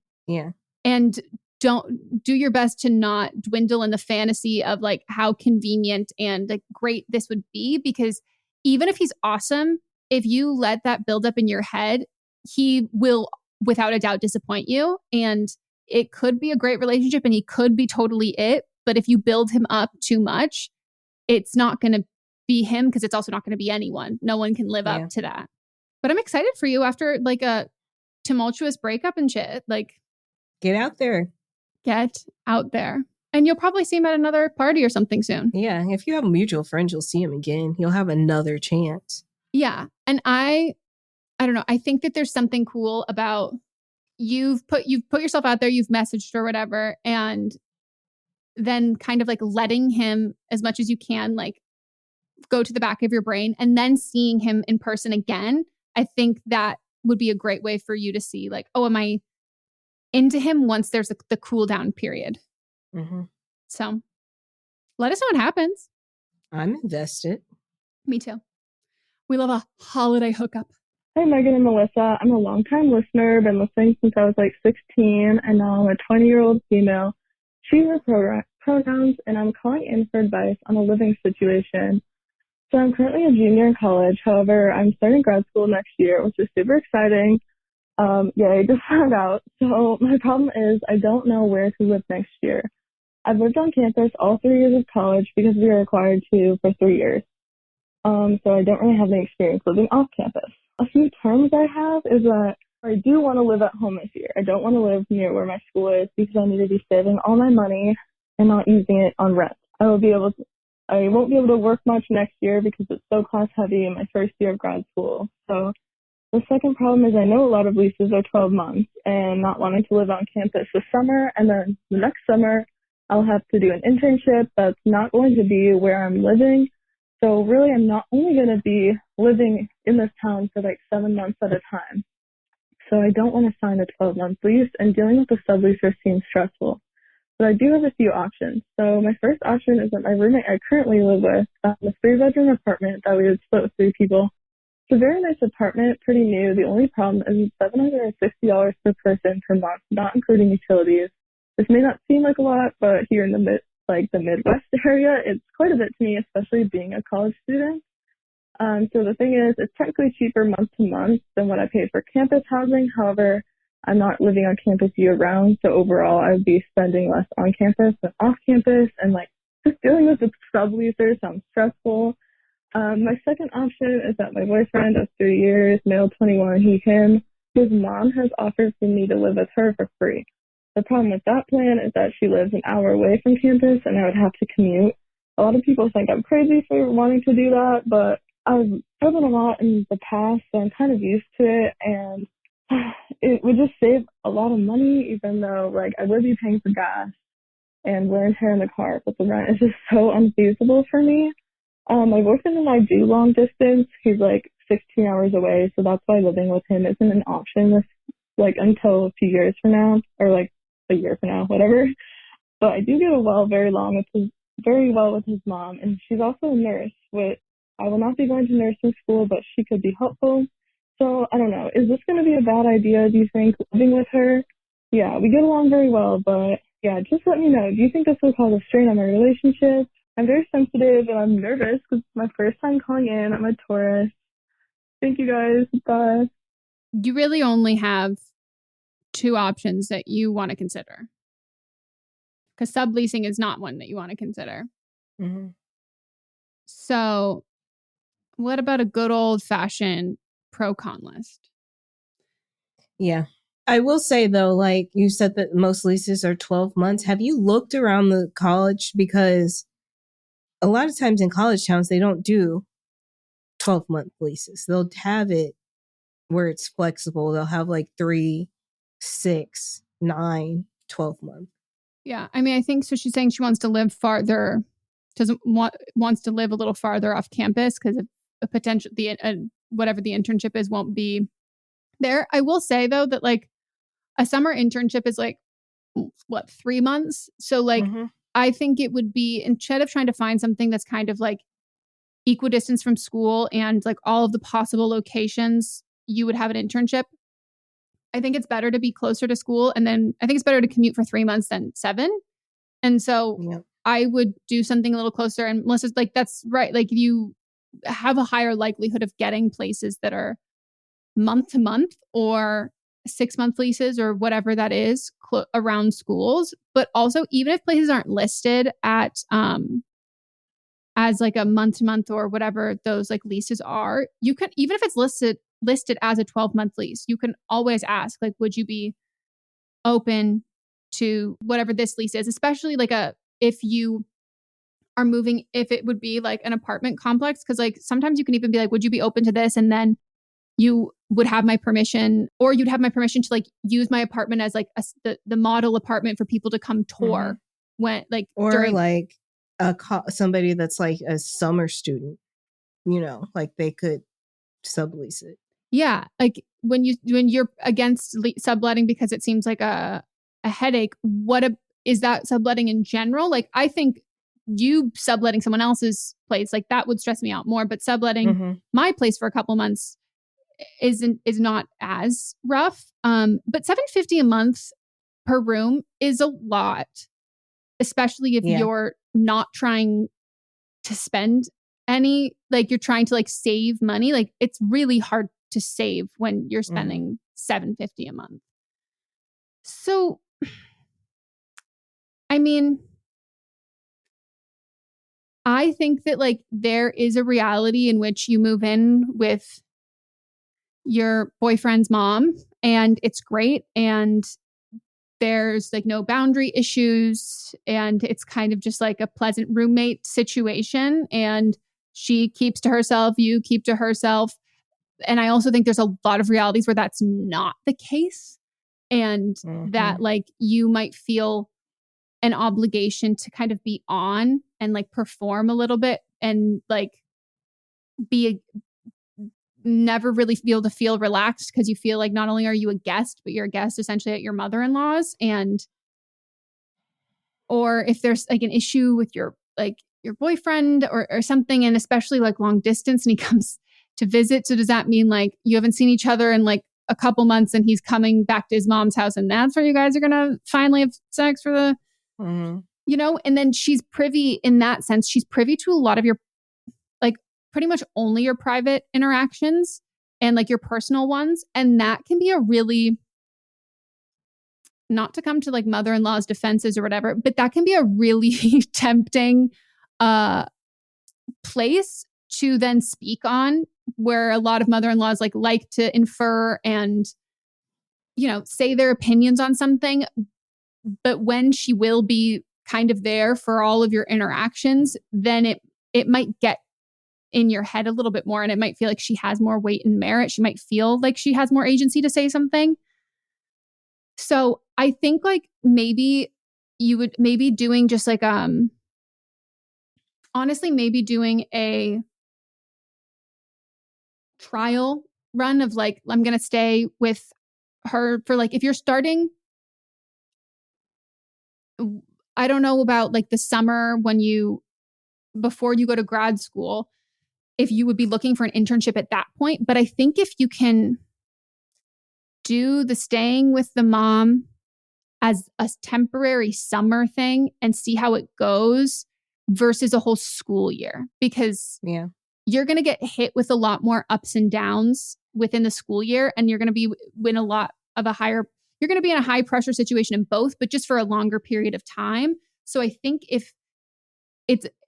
don't do your best to not dwindle in the fantasy of like how convenient and like great this would be. Because even if he's awesome, if you let that build up in your head, he will without a doubt disappoint you. And it could be a great relationship and he could be totally it. But if you build him up too much, it's not going to be him, because it's also not going to be anyone. No one can live up to that. But I'm excited for you after like a tumultuous breakup and shit. Like, get out there. Get out there. And you'll probably see him at another party or something soon. Yeah. If you have a mutual friend, you'll see him again. You'll have another chance. Yeah. And I don't know. I think that there's something cool about you've put yourself out there, you've messaged or whatever, and then kind of like letting him as much as you can, like go to the back of your brain, and then seeing him in person again. I think that would be a great way for you to see like, oh, am I into him once there's the cool down period. So let us know what happens. I'm invested. Me too. We love a holiday hookup. Hi, Meghan and Melisa. I'm a longtime listener, been listening since I was like 16, and now I'm a 20-year-old female. She, her pronouns, and I'm calling in for advice on a living situation. So I'm currently a junior in college. However, I'm starting grad school next year, which is super exciting. I just found out. So my problem is I don't know where to live next year. I've lived on campus all 3 years of college because we are required to for 3 years. So I don't really have any experience living off campus. A few terms I have is that I do want to live at home this year. I don't want to live near where my school is because I need to be saving all my money and not using it on rent. I won't be able to work much next year because it's so class heavy in my first year of grad school. So the second problem is I know a lot of leases are 12 months, and not wanting to live on campus this summer, and then the next summer I'll have to do an internship that's not going to be where I'm living. So really I'm not only going to be living in this town for like 7 months at a time. So I don't want to sign a 12-month lease, and dealing with the subleaser seems stressful. But I do have a few options. So my first option is that my roommate I currently live with a 3-bedroom apartment that we would split with 3 people. It's a very nice apartment, pretty new. The only problem is it's $760 per person per month, not including utilities. This may not seem like a lot, but here in the Midwest area, it's quite a bit to me, especially being a college student. So the thing is, it's technically cheaper month to month than what I pay for campus housing. However, I'm not living on campus year round, so overall I would be spending less on campus than off campus, and like just dealing with the subleaser sounds stressful. My second option is that my boyfriend of 3 years, male 21, him, his mom has offered for me to live with her for free. The problem with that plan is that she lives an hour away from campus and I would have to commute. A lot of people think I'm crazy for wanting to do that, but I've driven a lot in the past, so I'm kind of used to it, and it would just save a lot of money, even though like I would be paying for gas and wear and tear in the car, but the rent is just so unfeasible for me. My boyfriend and I do long distance. He's like 16 hours away, so that's why living with him isn't an option until a few years from now, or like a year from now, whatever. But I do get along very well with his mom, and she's also a nurse. I will not be going to nursing school, but she could be helpful. So I don't know. Is this going to be a bad idea, do you think, living with her? Yeah, we get along very well, but yeah, just let me know. Do you think this will cause a strain on my relationship? I'm very sensitive and I'm nervous because it's my first time calling in. I'm a Taurus. Thank you guys. Bye. You really only have 2 options that you want to consider, because subleasing is not one that you want to consider. So what about a good old fashioned pro-con list? Yeah. I will say though, like you said that most leases are 12 months. Have you looked around the college? Because a lot of times in college towns, they don't do 12-month leases. They'll have it where it's flexible. They'll have like 3, 6, 9, 12 months. Yeah. I mean, I think so. She's saying she wants to live farther, wants to live a little farther off campus because of a potential, whatever the internship is won't be there. I will say though that like a summer internship is like, 3 months? So like, I think it would be, instead of trying to find something that's kind of like equidistance from school and like all of the possible locations you would have an internship, I think it's better to be closer to school. And then I think it's better to commute for 3 months than 7. And so I would do something a little closer. And Melissa's like, that's right. Like you have a higher likelihood of getting places that are month to month or 6-month leases or whatever that is around schools. But also, even if places aren't listed at as like a month to month or whatever those like leases are, you can, even if it's listed as a 12-month lease, you can always ask, like, would you be open to whatever this lease is, especially like if you are moving, if it would be like an apartment complex, because like sometimes you can even be like, would you be open to this? And then you would have my permission, or you'd have my permission to like use my apartment as like the model apartment for people to come tour when like, or during, like somebody that's like a summer student, you know, like they could sublease it. Yeah. Like when you're against subletting because it seems like a headache, is that subletting in general? Like I think you subletting someone else's place, like that would stress me out more, but subletting my place for a couple months is not as rough. But $750 a month per room is a lot, especially if you're not trying to spend any, like you're trying to like save money. Like it's really hard to save when you're spending $750 a month. So, I mean, I think that like there is a reality in which you move in with your boyfriend's mom and it's great and there's like no boundary issues and it's kind of just like a pleasant roommate situation and she keeps to herself, you keep to herself. And I also think there's a lot of realities where that's not the case and that like you might feel an obligation to kind of be on and like perform a little bit and like never really feel to feel relaxed because you feel like not only are you a guest, but you're a guest essentially at your mother-in-law's. And or if there's like an issue with your boyfriend or something, and especially like long distance and he comes to visit. So does that mean like you haven't seen each other in like a couple months and he's coming back to his mom's house and that's where you guys are going to finally have sex for the, you know, and then she's privy in that sense. She's privy to a lot of your, like pretty much only your private interactions and like your personal ones. And that can be a really, not to come to like mother-in-law's defenses or whatever, but that can be a really tempting place to then speak on, where a lot of mother-in-laws like to infer and, you know, say their opinions on something. But when she will be kind of there for all of your interactions, then it might get in your head a little bit more and it might feel like she has more weight and merit. She might feel like she has more agency to say something. So I think like maybe you would doing just like, honestly, maybe doing a trial run of like, I'm going to stay with her for like, if you're starting, I don't know about like the summer before you go to grad school, if you would be looking for an internship at that point. But I think if you can do the staying with the mom as a temporary summer thing and see how it goes versus a whole school year, because you're going to get hit with a lot more ups and downs within the school year. And you're going to be you're going to be in a high pressure situation in both, but just for a longer period of time. So I think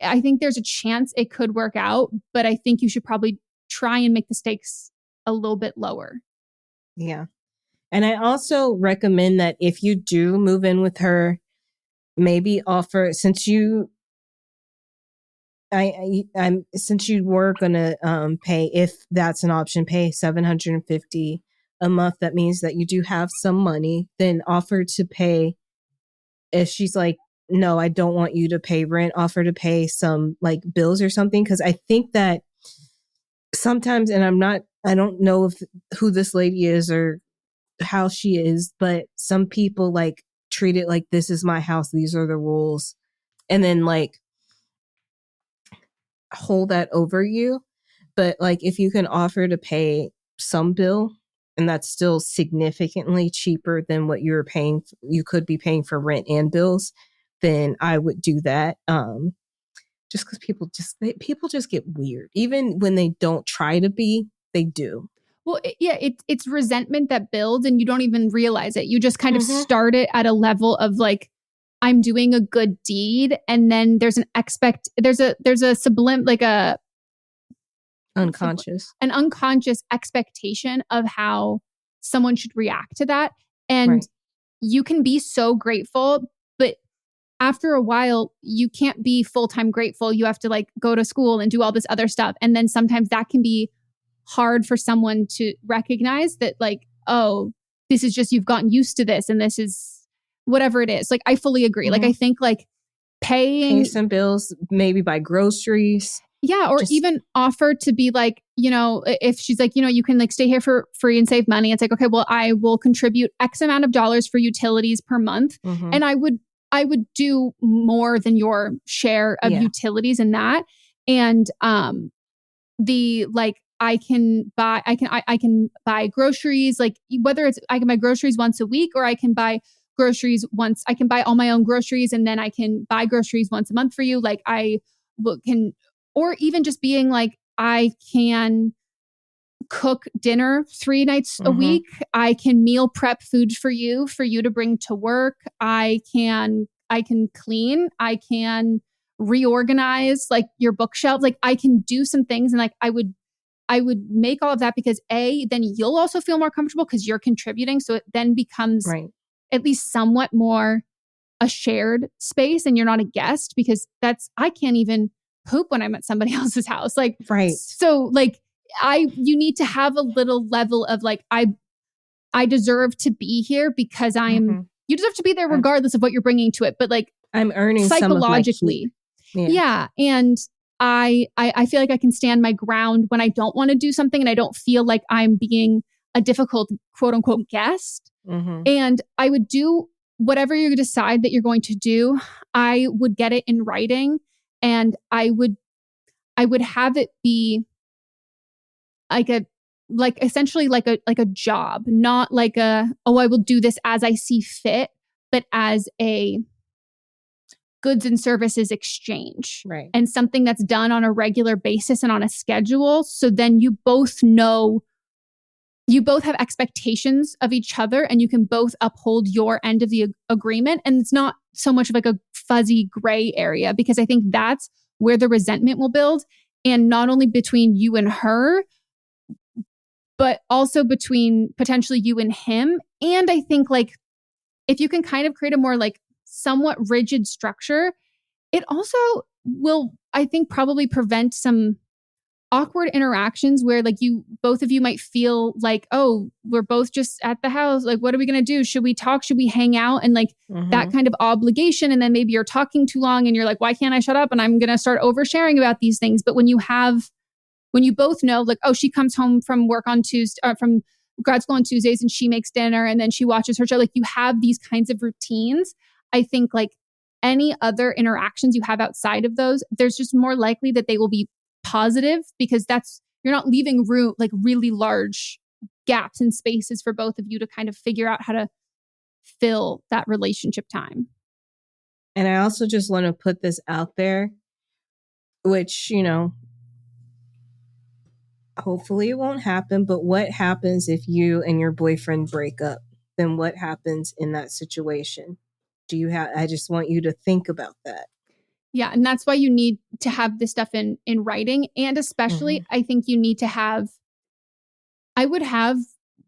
I think there's a chance it could work out, but I think you should probably try and make the stakes a little bit lower. Yeah. And I also recommend that if you do move in with her, maybe offer, since you I'm since you were gonna pay, if that's an option, pay $750 a month. That means that you do have some money. Then offer to pay. If she's like, no, I don't want you to pay rent, offer to pay some like bills or something. Because I think that sometimes, and I don't know if who this lady is or how she is, but some people like treat it like this is my house, these are the rules, and then like hold that over you. But like if you can offer to pay some bill, and that's still significantly cheaper than what you could be paying for rent and bills, then I would do that. Just because people just get weird, even when they don't try to be, they do. Well, it's resentment that builds and you don't even realize it. You just kind of start it at a level of like, I'm doing a good deed. And then there's an unconscious expectation of how someone should react to that. And you can be so grateful, but after a while, you can't be full-time grateful. You have to like go to school and do all this other stuff. And then sometimes that can be hard for someone to recognize that like, oh, this is just, you've gotten used to this and this is whatever it is. Like, I fully agree. Like, I think like pay some bills, maybe buy groceries. Yeah. Or even offer to be like, you know, if she's like, you know, you can like stay here for free and save money. It's like, okay, well, I will contribute X amount of dollars for utilities per month. And I would do more than your share of utilities in that. And I can buy groceries, like whether it's I can buy groceries once a week or I can buy groceries once. I can buy all my own groceries and then I can buy groceries once a month for you. Like I can, or even just being like, I can cook dinner 3 nights a week. I can meal prep food for you to bring to work. I can clean. I can reorganize like your bookshelf. Like I can do some things, and like I would make all of that because then you'll also feel more comfortable because you're contributing. So it then becomes at least somewhat more a shared space and you're not a guest, because I can't even poop when I'm at somebody else's house. Like, so like you need to have a little level of like, I deserve to be here because you deserve to be there regardless of what you're bringing to it. But like I'm earning psychologically. Yeah. And I feel like I can stand my ground when I don't want to do something and I don't feel like I'm being a difficult quote unquote guest. And I would do whatever you decide that you're going to do. I would get it in writing and I would have it be essentially like a job, not like I will do this as I see fit, but as a goods and services exchange, and something that's done on a regular basis and on a schedule. So then you both know, you both have expectations of each other and you can both uphold your end of the agreement. And it's not so much of like a fuzzy gray area, because I think that's where the resentment will build. And not only between you and her, but also between potentially you and him. And I think like, if you can kind of create a more like somewhat rigid structure, it also will, I think, probably prevent some awkward interactions where like both of you might feel like, oh, we're both just at the house. Like, what are we going to do? Should we talk? Should we hang out? And like that kind of obligation. And then maybe you're talking too long and you're like, why can't I shut up? And I'm going to start oversharing about these things. But when you both know like, oh, she comes home from work on Tuesday, from grad school on Tuesdays and she makes dinner and then she watches her show. Like you have these kinds of routines. I think like any other interactions you have outside of those, there's just more likely that they will be positive, because you're not leaving room, like really large gaps and spaces for both of you to kind of figure out how to fill that relationship time. And I also just want to put this out there, which, you know, hopefully it won't happen, but what happens if you and your boyfriend break up? Then what happens in that situation? I just want you to think about that. Yeah. And that's why you need to have this stuff in writing. And especially, I think you need to I would have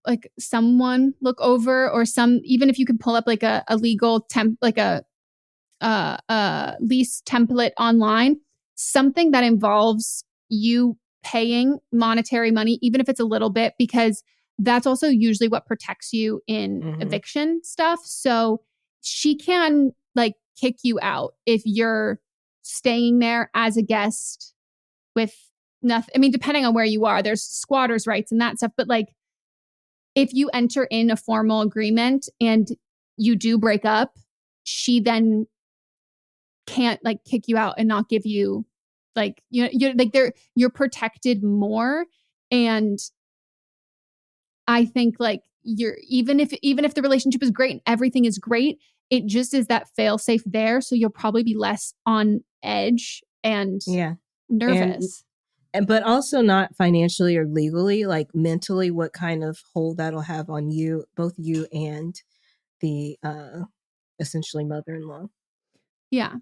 like someone look over, or even if you can pull up like a legal lease template online, something that involves you paying monetary money, even if it's a little bit, because that's also usually what protects you in eviction stuff. So she can like kick you out if you're staying there as a guest with nothing. I mean, depending on where you are, there's squatters' rights and that stuff. But like, if you enter in a formal agreement and you do break up, she then can't like kick you out and not give you like, you know, you're protected more. And I think like even if the relationship is great and everything is great, it just is that fail safe there. So you'll probably be less on edge and nervous. But also not financially or legally, like mentally, what kind of hold that'll have on you, both you and the essentially mother-in-law. Yeah.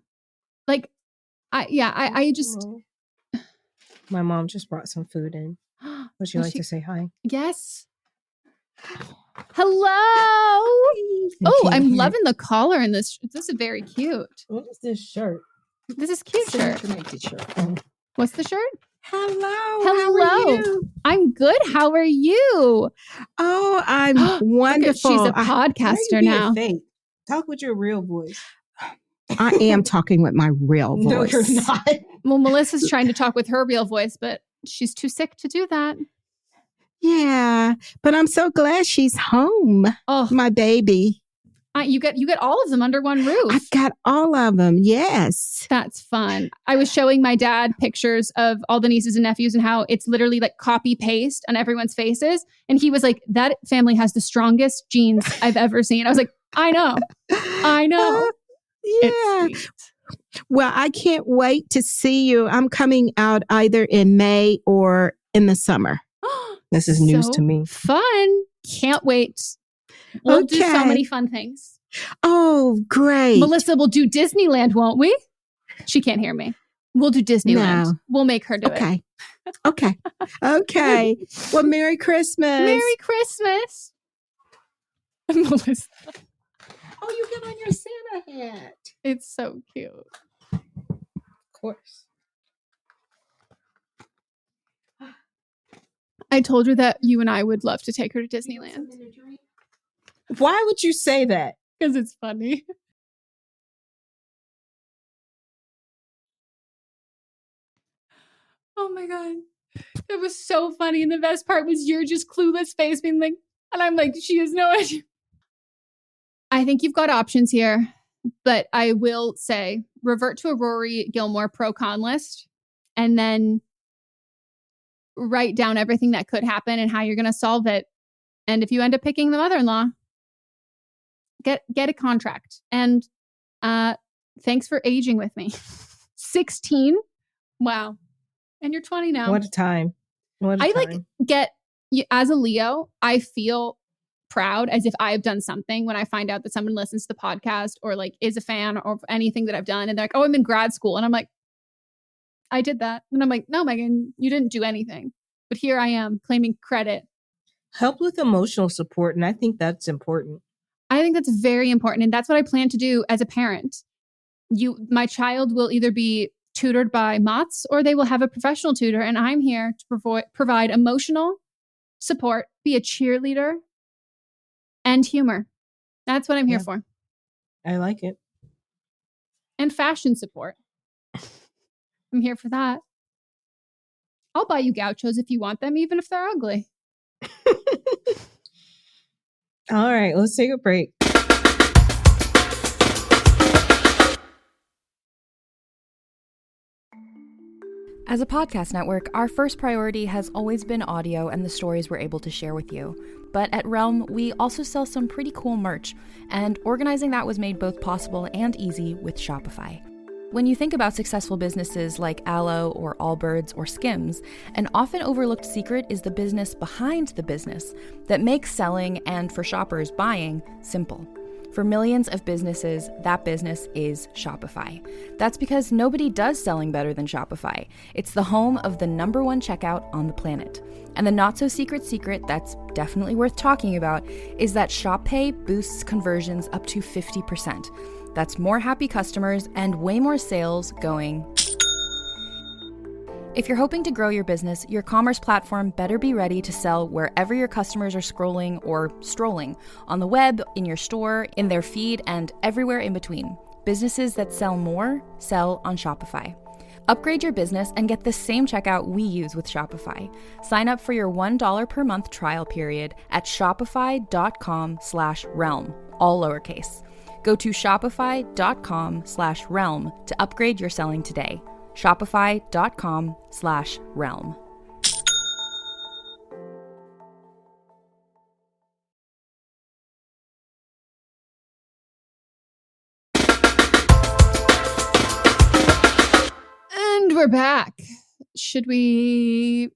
Like, I just. My mom just brought some food in. Would you like to say hi? Yes. Hello. I'm loving the collar in this. This is very cute. What is this shirt? This is cute shirt. What's the shirt? Hello. Hello. How are you? I'm good. How are you? Oh, I'm wonderful. She's a podcaster now. Fake? Talk with your real voice. I am talking with my real voice. No, you're not. Well, Melissa's trying to talk with her real voice, but she's too sick to do that. Yeah, but I'm so glad she's home. Oh, my baby. You get all of them under one roof. I've got all of them. Yes. That's fun. I was showing my dad pictures of all the nieces and nephews and how it's literally like copy paste on everyone's faces. And he was like, that family has the strongest genes I've ever seen. I was like, I know. Yeah. Well, I can't wait to see you. I'm coming out either in May or in the summer. This is news to me. Fun. Can't wait. We'll do so many fun things. Oh, great. Melissa will do Disneyland, won't we? She can't hear me. We'll do Disneyland. No. We'll make her do it. Okay. Well, Merry Christmas. Merry Christmas. Melissa. Oh, you get on your Santa hat. It's so cute. Of course. I told her that you and I would love to take her to Disneyland. Why would you say that? Because it's funny. Oh my God. It was so funny. And the best part was your just clueless face being like, and I'm like, she has no idea. I think you've got options here, but I will say revert to a Rory Gilmore pro-con list and then write down everything that could happen and how you're going to solve it. And if you end up picking the mother-in-law, get a contract. And thanks for aging with me. 16? Wow. And you're 20 now. What a time. As a Leo, I feel proud as if I've done something when I find out that someone listens to the podcast or like is a fan or anything that I've done. And they're like, oh, I'm in grad school. And I'm like, I did that. And I'm like, no, Megan, you didn't do anything. But here I am claiming credit. Help with emotional support. And I think that's important. I think that's very important. And that's what I plan to do as a parent. My child will either be tutored by Mott's or they will have a professional tutor. And I'm here to provide emotional support, be a cheerleader, and humor. That's what I'm here for. I like it. And fashion support. I'm here for that. I'll buy you gauchos if you want them, even if they're ugly. All right, let's take a break. As a podcast network, our first priority has always been audio and the stories we're able to share with you. But at Realm, we also sell some pretty cool merch, and organizing that was made both possible and easy with Shopify. When you think about successful businesses like Aloe or Allbirds or Skims, an often overlooked secret is the business behind the business that makes selling and, for shoppers, buying simple. For millions of businesses, that business is Shopify. That's because nobody does selling better than Shopify. It's the home of the #1 checkout on the planet. And the not-so-secret secret that's definitely worth talking about is that Shop Pay boosts conversions up to 50%. That's more happy customers and way more sales going. If you're hoping to grow your business, your commerce platform better be ready to sell wherever your customers are scrolling or strolling, on the web, in your store, in their feed, and everywhere in between. Businesses that sell more sell on Shopify. Upgrade your business and get the same checkout we use with Shopify. Sign up for your $1 per month trial period at shopify.com/realm, all lowercase. Go to shopify.com/realm to upgrade your selling today. Shopify.com/realm. And we're back. Should we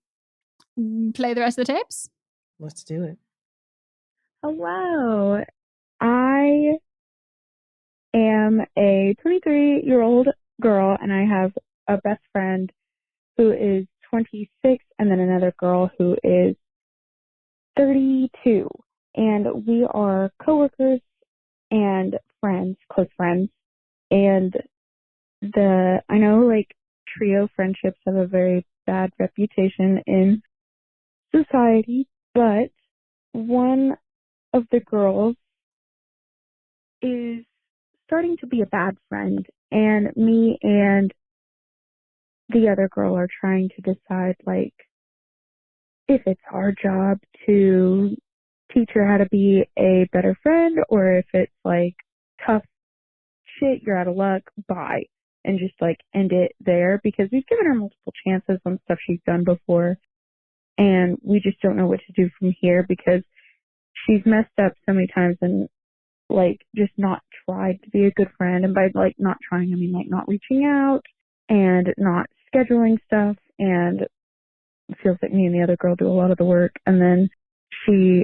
play the rest of the tapes? Let's do it. Hello. I am a 23-year-old girl, and I have a best friend who is 26, and then another girl who is 32. And we are coworkers and friends, close friends. And I know like trio friendships have a very bad reputation in society, but one of the girls is starting to be a bad friend, and me and the other girl are trying to decide like if it's our job to teach her how to be a better friend, or if it's like tough shit, you're out of luck, bye, and just like end it there, because we've given her multiple chances on stuff she's done before, and we just don't know what to do from here because she's messed up so many times and like just not tried to be a good friend. And by like not trying, I mean like not reaching out and not scheduling stuff, and it feels like me and the other girl do a lot of the work. And then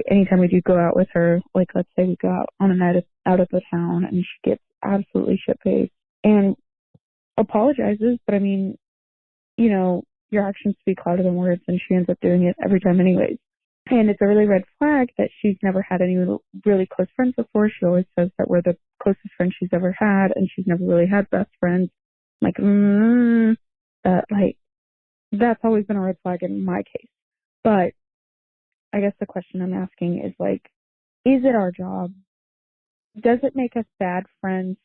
anytime we do go out with her, like let's say we go out on a night out of the town, and she gets absolutely shit-faced and apologizes, but I mean, you know, your actions speak louder than words, and she ends up doing it every time anyways. And it's a really red flag that she's never had any really close friends before. She always says that we're the closest friends she's ever had, and she's never really had best friends. Like, that's always been a red flag in my case. But I guess the question I'm asking is like, is it our job? Does it make us bad friends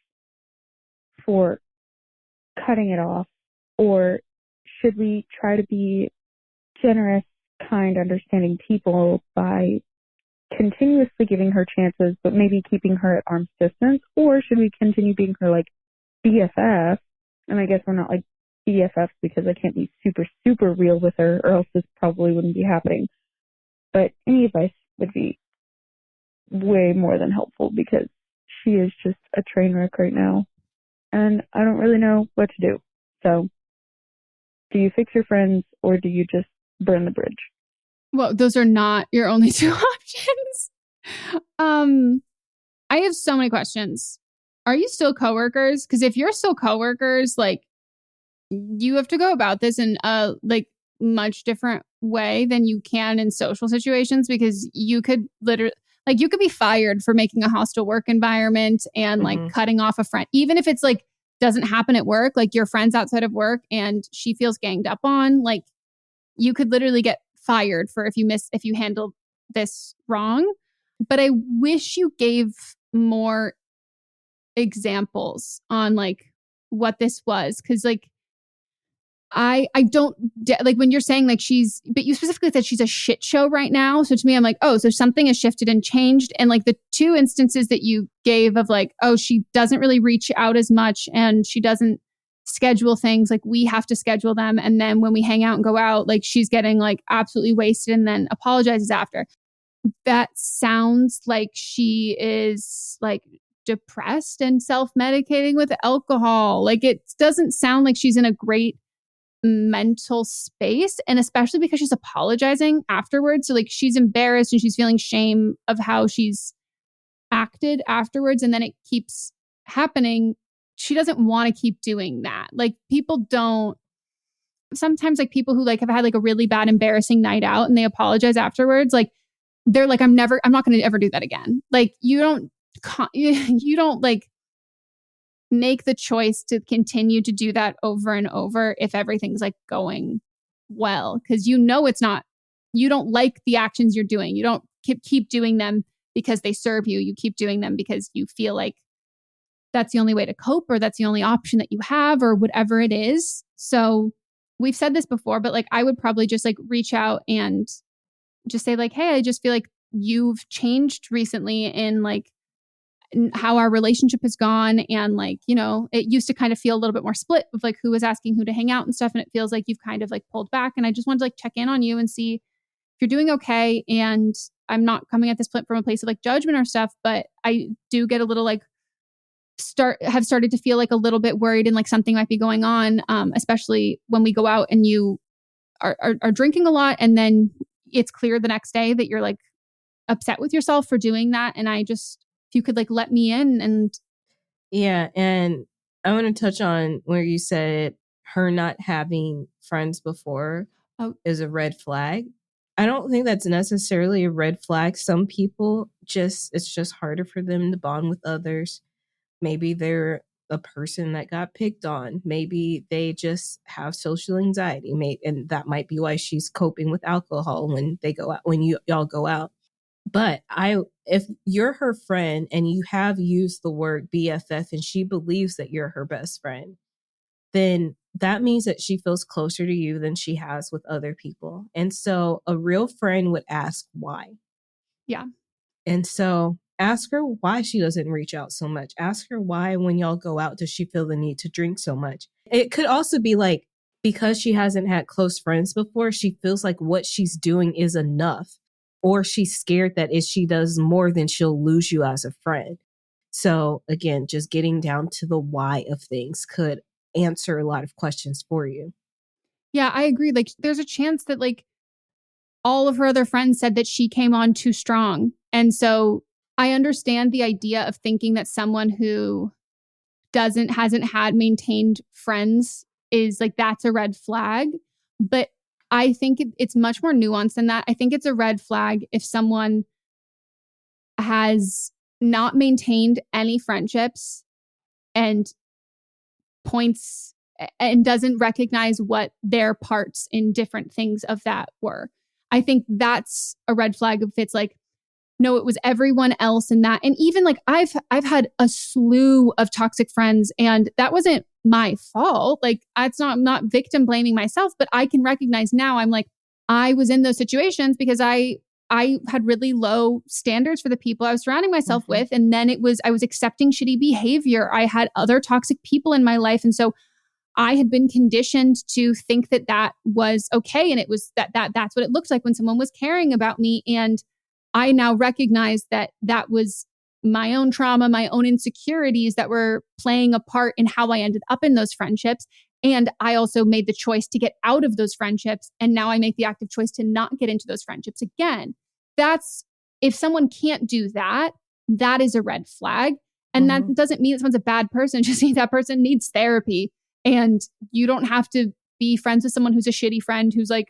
for cutting it off? Or should we try to be generous, kind, understanding people by continuously giving her chances, but maybe keeping her at arm's distance? Or should we continue being her like BFF? And I guess we're not like BFFs because I can't be super, super real with her, or else this probably wouldn't be happening. But any advice would be way more than helpful, because she is just a train wreck right now, and I don't really know what to do. So, do you fix your friends, or do you just burn the bridge? Well, those are not your only two options. I have so many questions. Are you still coworkers? Because if you're still coworkers, like, you have to go about this in a like much different way than you can in social situations, because you could literally, like, you could be fired for making a hostile work environment and like cutting off a friend, even if it's like doesn't happen at work, like your friends outside of work and she feels ganged up on, like you could literally get fired for if you handled this wrong. But I wish you gave more examples on like what this was, because like I don't like when you're saying like but you specifically said she's a shit show right now. So to me, I'm like, oh, so something has shifted and changed. And like the two instances that you gave of like, oh, she doesn't really reach out as much and she doesn't schedule things, like we have to schedule them. And then when we hang out and go out, like she's getting like absolutely wasted and then apologizes after. That sounds like she is like depressed and self-medicating with alcohol. Like it doesn't sound like she's in a great mental space, and especially because she's apologizing afterwards. So like she's embarrassed and she's feeling shame of how she's acted afterwards, and then it keeps happening. She doesn't want to keep doing that. Like people don't sometimes, like people who like have had like a really bad embarrassing night out and they apologize afterwards, like they're like, I'm not going to ever do that again. Like you don't like make the choice to continue to do that over and over if everything's like going well, because you know it's not, you don't like the actions you're doing. You don't keep doing them because they serve you. You keep doing them because you feel like that's the only way to cope, or that's the only option that you have, or whatever it is. So we've said this before, but like I would probably just like reach out and just say like, hey, I just feel like you've changed recently in like how our relationship has gone. And like, you know, it used to kind of feel a little bit more split of like who was asking who to hang out and stuff. And it feels like you've kind of like pulled back. And I just wanted to like check in on you and see if you're doing okay. And I'm not coming at this from a place of like judgment or stuff, but I do get a little like have started to feel like a little bit worried and like something might be going on, especially when we go out and you are drinking a lot. And then it's clear the next day that you're like upset with yourself for doing that. And I just, if you could like let me in. And yeah. And I want to touch on where you said her not having friends before is a red flag. I don't think that's necessarily a red flag. Some people it's just harder for them to bond with others. Maybe they're a person that got picked on. Maybe they just have social anxiety. And that might be why she's coping with alcohol when they go out, when y'all go out. But if you're her friend and you have used the word BFF and she believes that you're her best friend, then that means that she feels closer to you than she has with other people. And so a real friend would ask why. Yeah. And so ask her why she doesn't reach out so much. Ask her why when y'all go out does she feel the need to drink so much. It could also be like, because she hasn't had close friends before, she feels like what she's doing is enough. Or she's scared that if she does more, then she'll lose you as a friend. So again, just getting down to the why of things could answer a lot of questions for you. Yeah, I agree. Like there's a chance that like all of her other friends said that she came on too strong. And so I understand the idea of thinking that someone who hasn't had maintained friends is like, that's a red flag. But I think it's much more nuanced than that. I think it's a red flag if someone has not maintained any friendships and points and doesn't recognize what their parts in different things of that were. I think that's a red flag if it's like, no, it was everyone else in that. And even like I've had a slew of toxic friends and that wasn't my fault. Like I'm not victim blaming myself, but I can recognize now I'm like, I was in those situations because I had really low standards for the people I was surrounding myself with. And then I was accepting shitty behavior. I had other toxic people in my life. And so I had been conditioned to think that was okay. And it was that's what it looked like when someone was caring about me. And I now recognize that was my own trauma, my own insecurities that were playing a part in how I ended up in those friendships. And I also made the choice to get out of those friendships. And now I make the active choice to not get into those friendships again. If someone can't do that, that is a red flag. And that doesn't mean that someone's a bad person. It just means that person needs therapy. And you don't have to be friends with someone who's a shitty friend who's like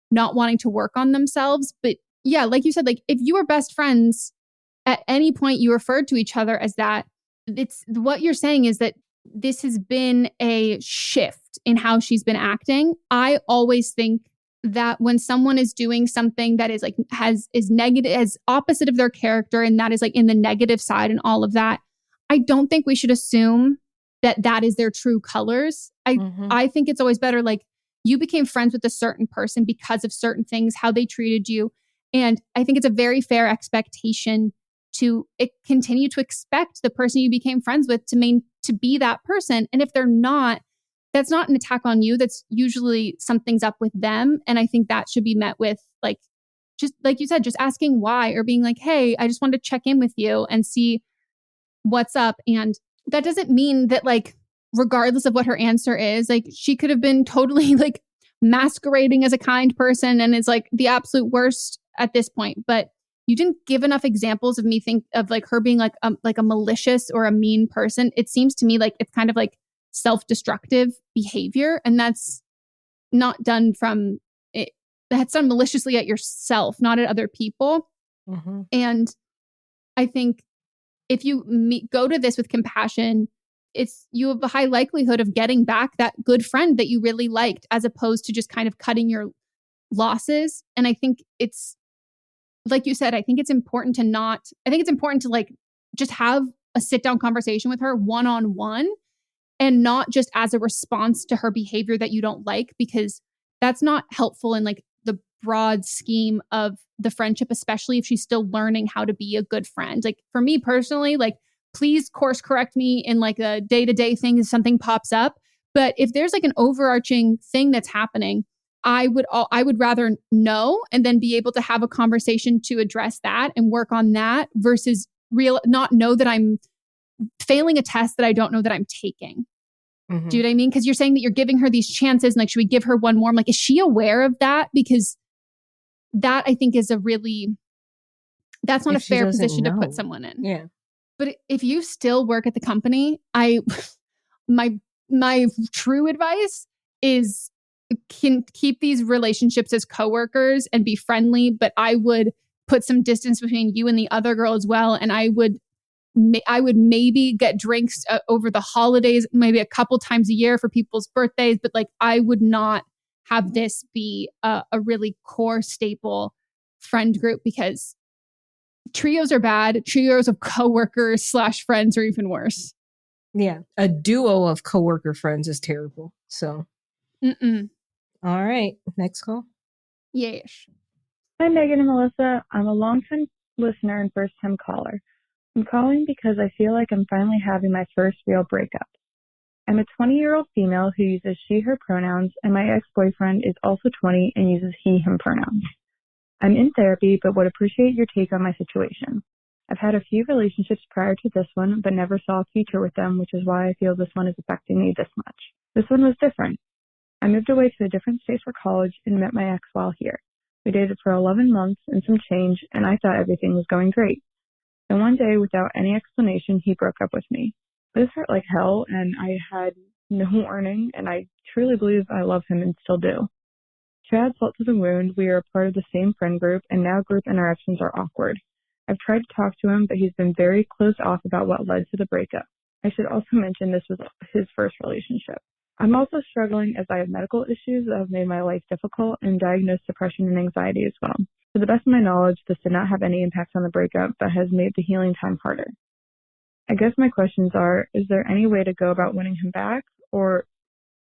not wanting to work on themselves. But yeah, like you said, like if you were best friends at any point you referred to each other as that, it's what you're saying is that this has been a shift in how she's been acting. I always think that when someone is doing something that is like is negative, as opposite of their character, and that is like in the negative side and all of that, I don't think we should assume that is their true colors. I think it's always better like you became friends with a certain person because of certain things, how they treated you. And I think it's a very fair expectation to continue to expect the person you became friends with to be that person. And if they're not, that's not an attack on you. That's usually something's up with them. And I think that should be met with like, just like you said, just asking why, or being like, hey, I just wanted to check in with you and see what's up. And that doesn't mean that like, regardless of what her answer is, like she could have been totally like masquerading as a kind person and is like the absolute worst at this point. But you didn't give enough examples of me think of like her being like a malicious or a mean person. It seems to me like it's kind of like self-destructive behavior. And that's not done from it. That's done maliciously at yourself, not at other people. And I think if you go to this with compassion you have a high likelihood of getting back that good friend that you really liked, as opposed to just kind of cutting your losses. And I think it's, like you said, I think it's important to like just have a sit down conversation with her one-on-one, and not just as a response to her behavior that you don't like, because that's not helpful in like the broad scheme of the friendship, especially if she's still learning how to be a good friend. Like for me personally, like please course correct me in like a day-to-day thing if something pops up. But if there's like an overarching thing that's happening, I would rather know and then be able to have a conversation to address that and work on that versus not know that I'm failing a test that I don't know that I'm taking. Mm-hmm. Do you know what I mean? Because you're saying that you're giving her these chances and like, should we give her one more? I'm like, is she aware of that? Because that I think is that's not If a she fair doesn't position to know. put someone in. Yeah. But if you still work at the company, my true advice is can keep these relationships as coworkers and be friendly, but I would put some distance between you and the other girl as well. And I would maybe get drinks over the holidays, maybe a couple times a year for people's birthdays, but like I would not have this be a really core staple friend group, because trios are bad. Trios of coworkers / friends are even worse. Yeah. A duo of coworker friends is terrible. So, all right. Next call. Yes. Hi, Megan and Melissa. I'm a longtime listener and first-time caller. I'm calling because I feel like I'm finally having my first real breakup. I'm a 20-year-old female who uses she, her pronouns, and my ex-boyfriend is also 20 and uses he, him pronouns. I'm in therapy, but would appreciate your take on my situation. I've had a few relationships prior to this one, but never saw a future with them, which is why I feel this one is affecting me this much. This one was different. I moved away to a different state for college and met my ex while here. We dated for 11 months and some change, and I thought everything was going great. Then one day, without any explanation, he broke up with me. This hurt like hell, and I had no warning, and I truly believe I love him and still do. To add salt to the wound, we are a part of the same friend group, and now group interactions are awkward. I've tried to talk to him, but he's been very closed off about what led to the breakup. I should also mention this was his first relationship. I'm also struggling as I have medical issues that have made my life difficult and diagnosed depression and anxiety as well. To the best of my knowledge, this did not have any impact on the breakup, but has made the healing time harder. I guess my questions are, is there any way to go about winning him back? Or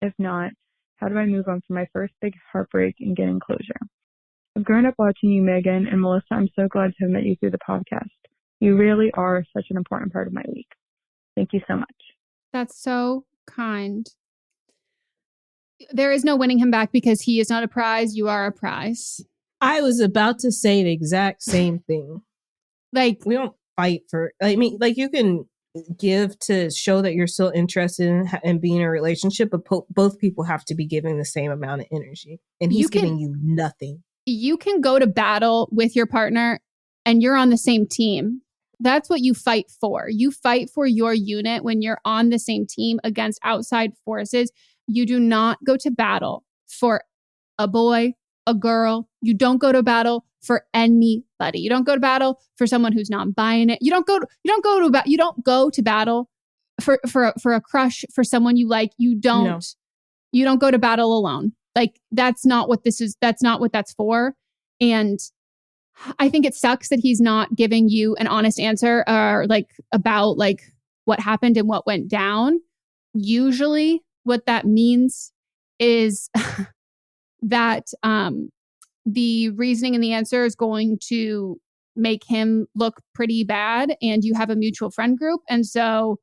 if not, how do I move on from my first big heartbreak and getting closure? I've grown up watching you, Megan, and Melissa, I'm so glad to have met you through the podcast. You really are such an important part of my week. Thank you so much. That's so kind. There is no winning him back because he is not a prize. You are a prize. I was about to say the exact same thing. Like, we don't fight for, I mean, like you can give to show that you're still interested in being in a relationship, but both people have to be giving the same amount of energy. And he's giving you nothing. You can go to battle with your partner and you're on the same team. That's what you fight for. You fight for your unit when you're on the same team against outside forces. You do not go to battle for a boy, a girl. You don't go to battle for anybody. You don't go to battle for someone who's not buying it. You don't go to battle for a crush, for someone you like. You don't go to battle alone. Like, that's not what this is. That's not what that's for. And I think it sucks that he's not giving you an honest answer about what happened and what went down. Usually what that means is that the reasoning and the answer is going to make him look pretty bad, and you have a mutual friend group. And so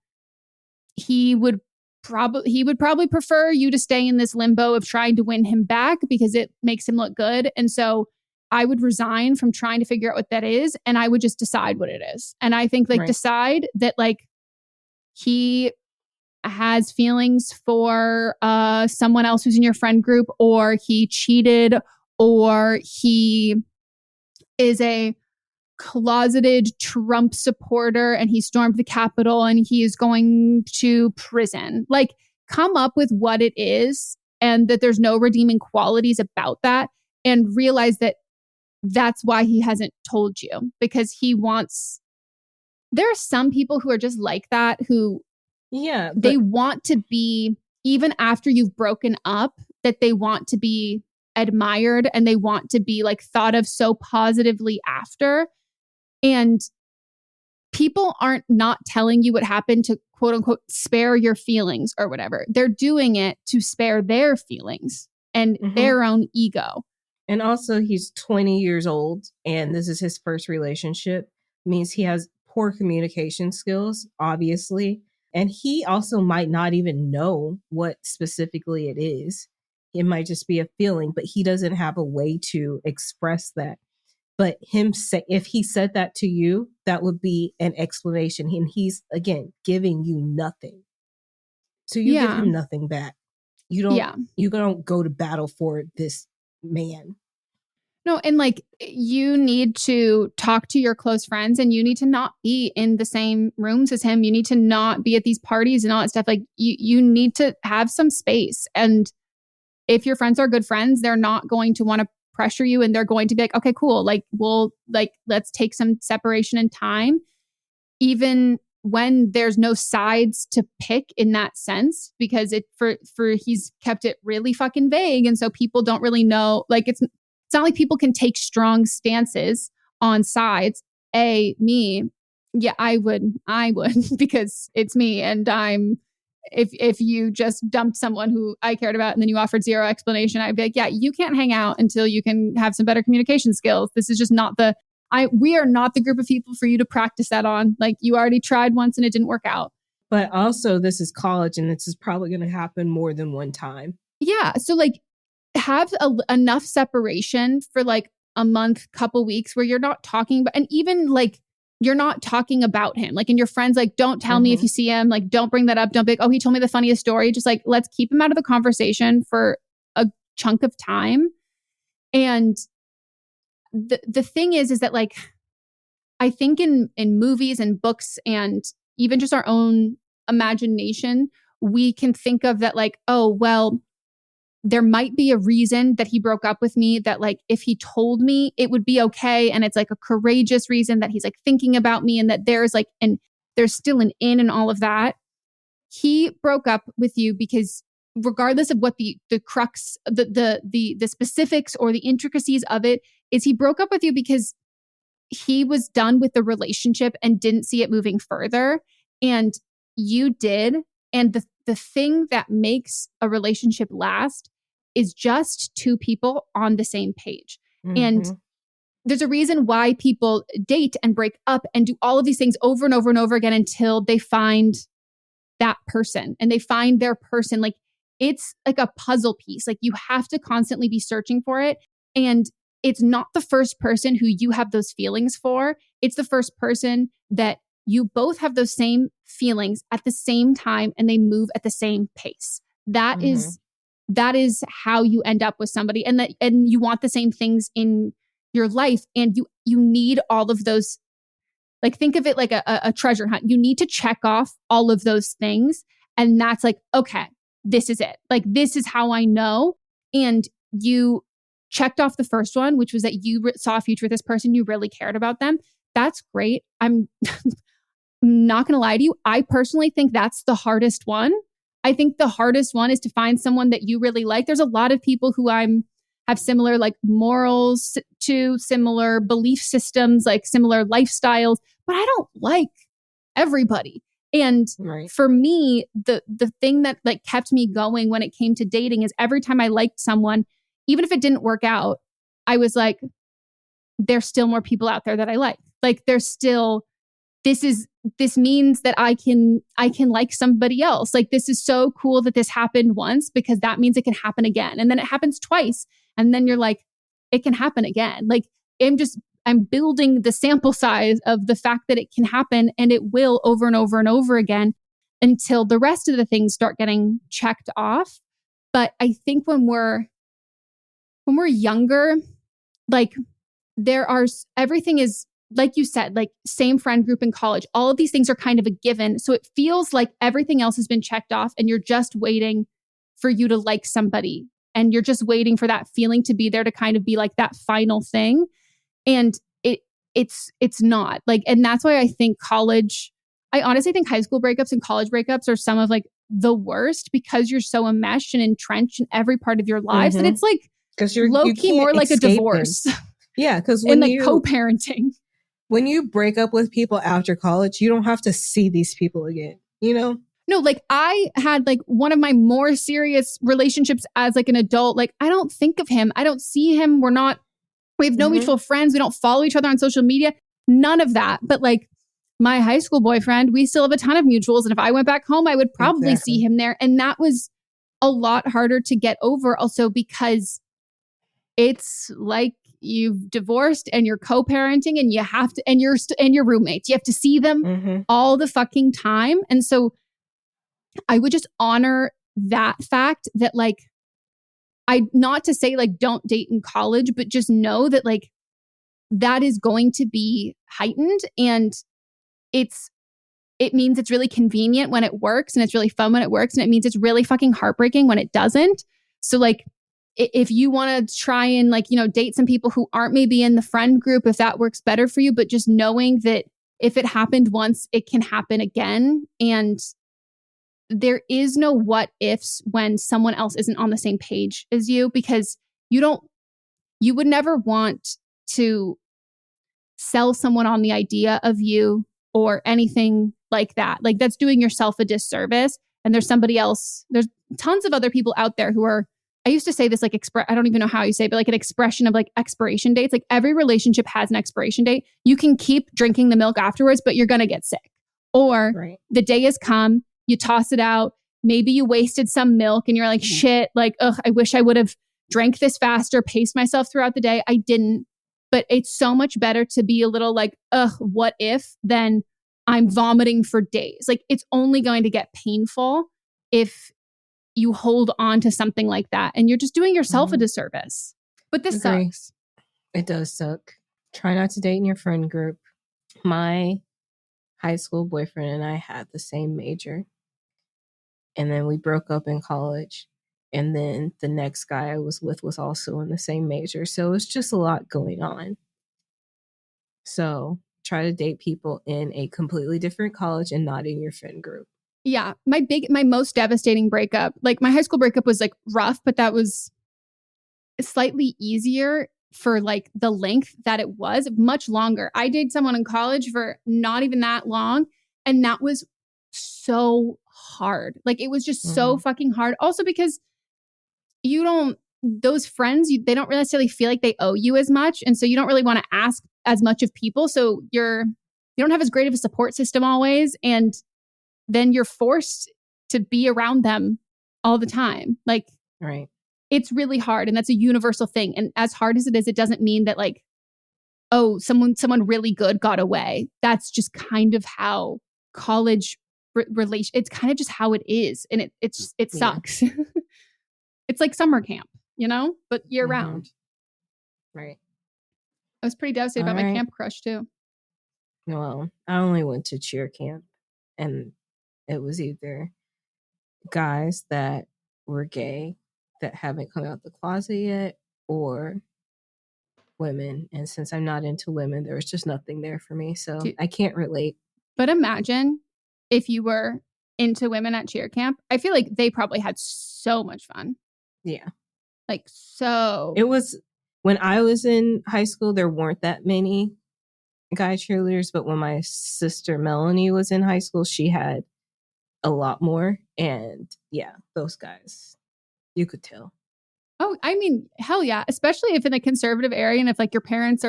he would probably prefer you to stay in this limbo of trying to win him back because it makes him look good. And so I would resign from trying to figure out what that is, and I would just decide what it is. And I think decide that he has feelings for someone else who's in your friend group, or he cheated, or he is a closeted Trump supporter and he stormed the Capitol and he is going to prison. Come up with what it is, and that there's no redeeming qualities about that, and realize that that's why he hasn't told you, because he wants. There are some people who are just like that, who Yeah. They want to be, even after you've broken up, that they want to be admired and they want to be like thought of so positively after. And people aren't not telling you what happened to quote unquote spare your feelings or whatever. They're doing it to spare their feelings and their own ego. And also, he's 20 years old and this is his first relationship. Means he has poor communication skills, obviously. And he also might not even know what specifically it is. It might just be a feeling, but he doesn't have a way to express that. But if he said that to you, that would be an explanation. And he's, again, giving you nothing. So you give him nothing back. You don't go to battle for this man. No, and like you need to talk to your close friends and you need to not be in the same rooms as him. You need to not be at these parties and all that stuff. Like you need to have some space. And if your friends are good friends, they're not going to want to pressure you and they're going to be like, okay, cool. Like let's take some separation and time. Even when there's no sides to pick in that sense, because he's kept it really fucking vague. And so people don't really know, like it's not like people can take strong stances on sides. Me, yeah, I would because it's me. And if you just dumped someone who I cared about and then you offered zero explanation, I'd be like, yeah, you can't hang out until you can have some better communication skills. This is just not we are not the group of people for you to practice that on. Like you already tried once and it didn't work out. But also this is college and this is probably going to happen more than one time. Yeah. So like have enough separation for like a month, couple weeks where you're not talking about, and even like you're not talking about him. Like, and your friends, like, don't tell me if you see him, like, don't bring that up. Don't be like, oh, he told me the funniest story. Just like, let's keep him out of the conversation for a chunk of time. And the thing is that like, I think in movies and books and even just our own imagination, we can think of that like, oh, well, there might be a reason that he broke up with me that like, if he told me it would be okay. And it's like a courageous reason that he's like thinking about me and that there's like, and there's still an in and all of that. He broke up with you because regardless of what the crux, the specifics or the intricacies of it is, he broke up with you because he was done with the relationship and didn't see it moving further. And you did. And the thing that makes a relationship last is just two people on the same page. And there's a reason why people date and break up and do all of these things over and over and over again until they find that person and they find their person. Like it's like a puzzle piece. Like you have to constantly be searching for it. And it's not the first person who you have those feelings for. It's the first person that you both have those same feelings at the same time and they move at the same pace. That is how you end up with somebody, and you want the same things in your life. And you need all of those, like think of it like a treasure hunt. You need to check off all of those things. And that's like, okay, this is it. Like, this is how I know. And you checked off the first one, which was that you saw a future with this person. You really cared about them. That's great. I'm not going to lie to you. I personally think that's the hardest one. I think the hardest one is to find someone that you really like. There's a lot of people who have similar like morals to, similar belief systems, like similar lifestyles, but I don't like everybody. And for me, the thing that like kept me going when it came to dating is every time I liked someone, even if it didn't work out, I was like, there's still more people out there that I like. Like there's still, this means that I can like somebody else. Like this is so cool that this happened once, because that means it can happen again. And then it happens twice. And then you're like, it can happen again. Like I'm building the sample size of the fact that it can happen, and it will over and over and over again until the rest of the things start getting checked off. But I think when we're younger, like everything is, like you said, like same friend group in college, all of these things are kind of a given. So it feels like everything else has been checked off and you're just waiting for you to like somebody. And you're just waiting for that feeling to be there to kind of be like that final thing. And it's not like, and that's why I think college I honestly think high school breakups and college breakups are some of like the worst because you're so enmeshed and entrenched in every part of your lives that it's like because you're low-key more like a divorce. Yeah, because when when like co-parenting. When you break up with people after college, you don't have to see these people again, you know? No, like I had like one of my more serious relationships as like an adult. Like I don't think of him. I don't see him. We have no mutual friends. We don't follow each other on social media. None of that. But like my high school boyfriend, we still have a ton of mutuals. And if I went back home, I would probably see him there. And that was a lot harder to get over also because it's like you've divorced and you're co-parenting and you have to, and your roommates, you have to see them all the fucking time. And so I would just honor that fact that like, not to say like don't date in college, but just know that like that is going to be heightened and it means it's really convenient when it works and it's really fun when it works. And it means it's really fucking heartbreaking when it doesn't. So like, if you want to try and like, you know, date some people who aren't maybe in the friend group, if that works better for you, but just knowing that if it happened once, it can happen again. And there is no what ifs when someone else isn't on the same page as you, because you would never want to sell someone on the idea of you or anything like that. Like that's doing yourself a disservice. And there's tons of other people out there who are, I used to say this like I don't even know how you say it, but like an expression of like expiration dates. Like every relationship has an expiration date. You can keep drinking the milk afterwards, but you're going to get sick. Or the day has come, you toss it out. Maybe you wasted some milk and you're like, shit, like, ugh, I wish I would have drank this faster, paced myself throughout the day. I didn't. But it's so much better to be a little like, ugh, what if, than I'm vomiting for days. Like it's only going to get painful if you hold on to something like that and you're just doing yourself a disservice. But this sucks. It does suck. Try not to date in your friend group. My high school boyfriend and I had the same major. And then we broke up in college. And then the next guy I was with was also in the same major. So it was just a lot going on. So try to date people in a completely different college and not in your friend group. Yeah. My most devastating breakup, like my high school breakup was like rough, but that was slightly easier for like the length that it was, much longer. I dated someone in college for not even that long. And that was so hard. Like it was just so fucking hard. Also because those friends, they don't necessarily feel like they owe you as much. And so you don't really want to ask as much of people. So you don't have as great of a support system always. And then you're forced to be around them all the time. Like, it's really hard. And that's a universal thing. And as hard as it is, it doesn't mean that like, oh, someone really good got away. That's just kind of how college it's kind of just how it is. And it sucks. It's like summer camp, you know, but year round. Right. I was pretty devastated about my camp crush too. Well, I only went to cheer camp and it was either guys that were gay that haven't come out the closet yet or women. And since I'm not into women, there was just nothing there for me. So I can't relate. But imagine if you were into women at cheer camp. I feel like they probably had so much fun. Yeah. Like so. It was, when I was in high school, there weren't that many guy cheerleaders. But when my sister Melanie was in high school, she had a lot more. And yeah, those guys, you could tell. Oh, I mean, hell yeah. Especially if in a conservative area and if like your parents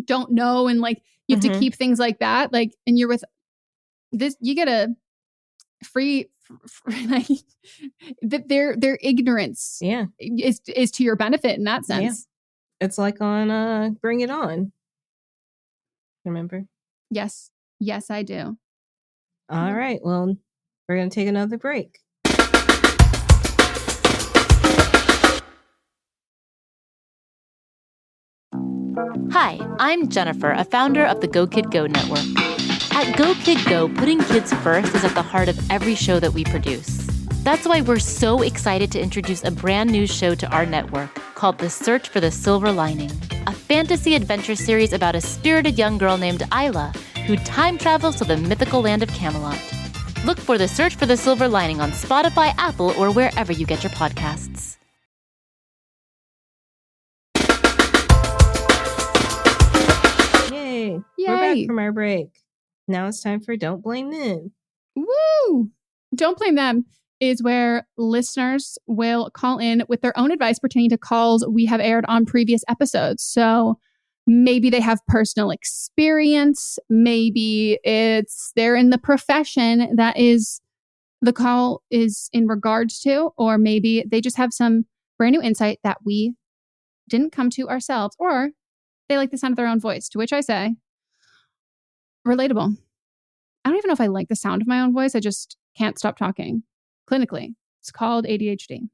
don't know and like you have to keep things like that. Like, and you're with this, you get a free like their ignorance is to your benefit in that sense. It's like on Bring It On. Remember? Yes, I do. All right, well, we're gonna take another break. Hi, I'm Jennifer, a founder of the Go Kid Go network. At Go Kid Go, putting kids first is at the heart of every show that we produce. That's why we're so excited to introduce a brand new show to our network called The Search for the Silver Lining, a fantasy adventure series about a spirited young girl named Isla who time travels to the mythical land of Camelot. Look for the Search for the Silver Lining on Spotify, Apple, or wherever you get your podcasts. Yay. Yay. We're back from our break. Now it's time for Don't Blame Them. Woo! Don't Blame Them is where listeners will call in with their own advice pertaining to calls we have aired on previous episodes. So maybe they have personal experience. Maybe they're in the profession that is the call is in regards to, or maybe they just have some brand new insight that we didn't come to ourselves, or they like the sound of their own voice, to which I say, relatable. I don't even know if I like the sound of my own voice. I just can't stop talking. Clinically, it's called ADHD.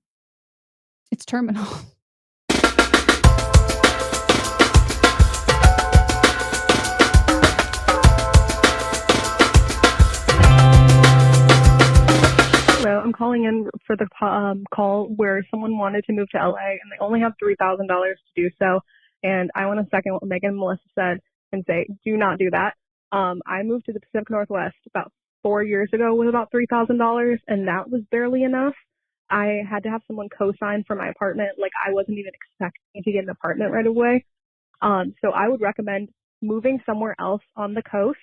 It's terminal. Hello, I'm calling in for the call where someone wanted to move to LA and they only have $3,000 to do so. And I want to second what Meghan and Melisa said and say, do not do that. I moved to the Pacific Northwest about 4 years ago with about $3,000, and that was barely enough. I had to have someone co-sign for my apartment. Like, I wasn't even expecting to get an apartment right away. So I would recommend moving somewhere else on the coast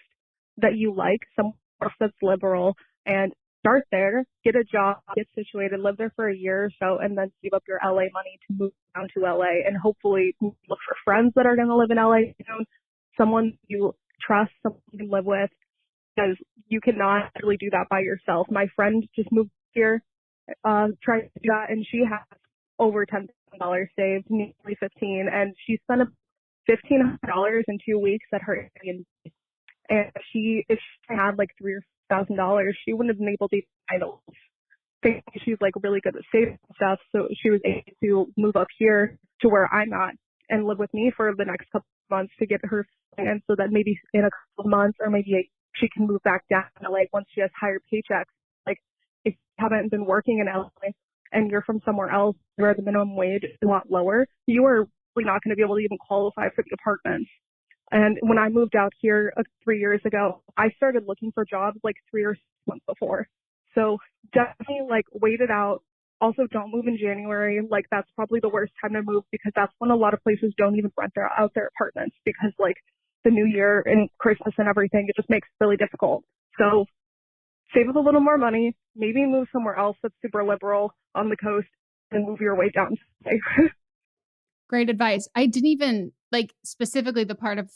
that you like, somewhere else that's liberal, and start there, get a job, get situated, live there for a year or so, and then save up your LA money to move down to LA, and hopefully look for friends that are going to live in LA soon, someone you trust, someone you can live with, because you cannot really do that by yourself. My friend just moved here, tried to do that, and she has over $10,000 saved, nearly 15, and she spent $1,500 in 2 weeks at her Airbnb. And if she had like $3,000, she wouldn't have been able to buy those things. She's like really good at saving stuff, so she was able to move up here to where I'm at and live with me for the next couple of months to get her, and so that maybe in a couple of months or maybe she can move back down to LA once she has higher paychecks. Like, if you haven't been working in LA and you're from somewhere else where the minimum wage is a lot lower, you are really not going to be able to even qualify for the apartments. And when I moved out here 3 years ago, I started looking for jobs like 3 or 6 months before. So definitely like wait it out. Also, don't move in January. Like, that's probably the worst time to move because that's when a lot of places don't even rent out their apartments because like the New Year and Christmas and everything, it just makes it really difficult. So save up a little more money, maybe move somewhere else that's super liberal on the coast and move your way down. Great advice. I didn't even like specifically the part of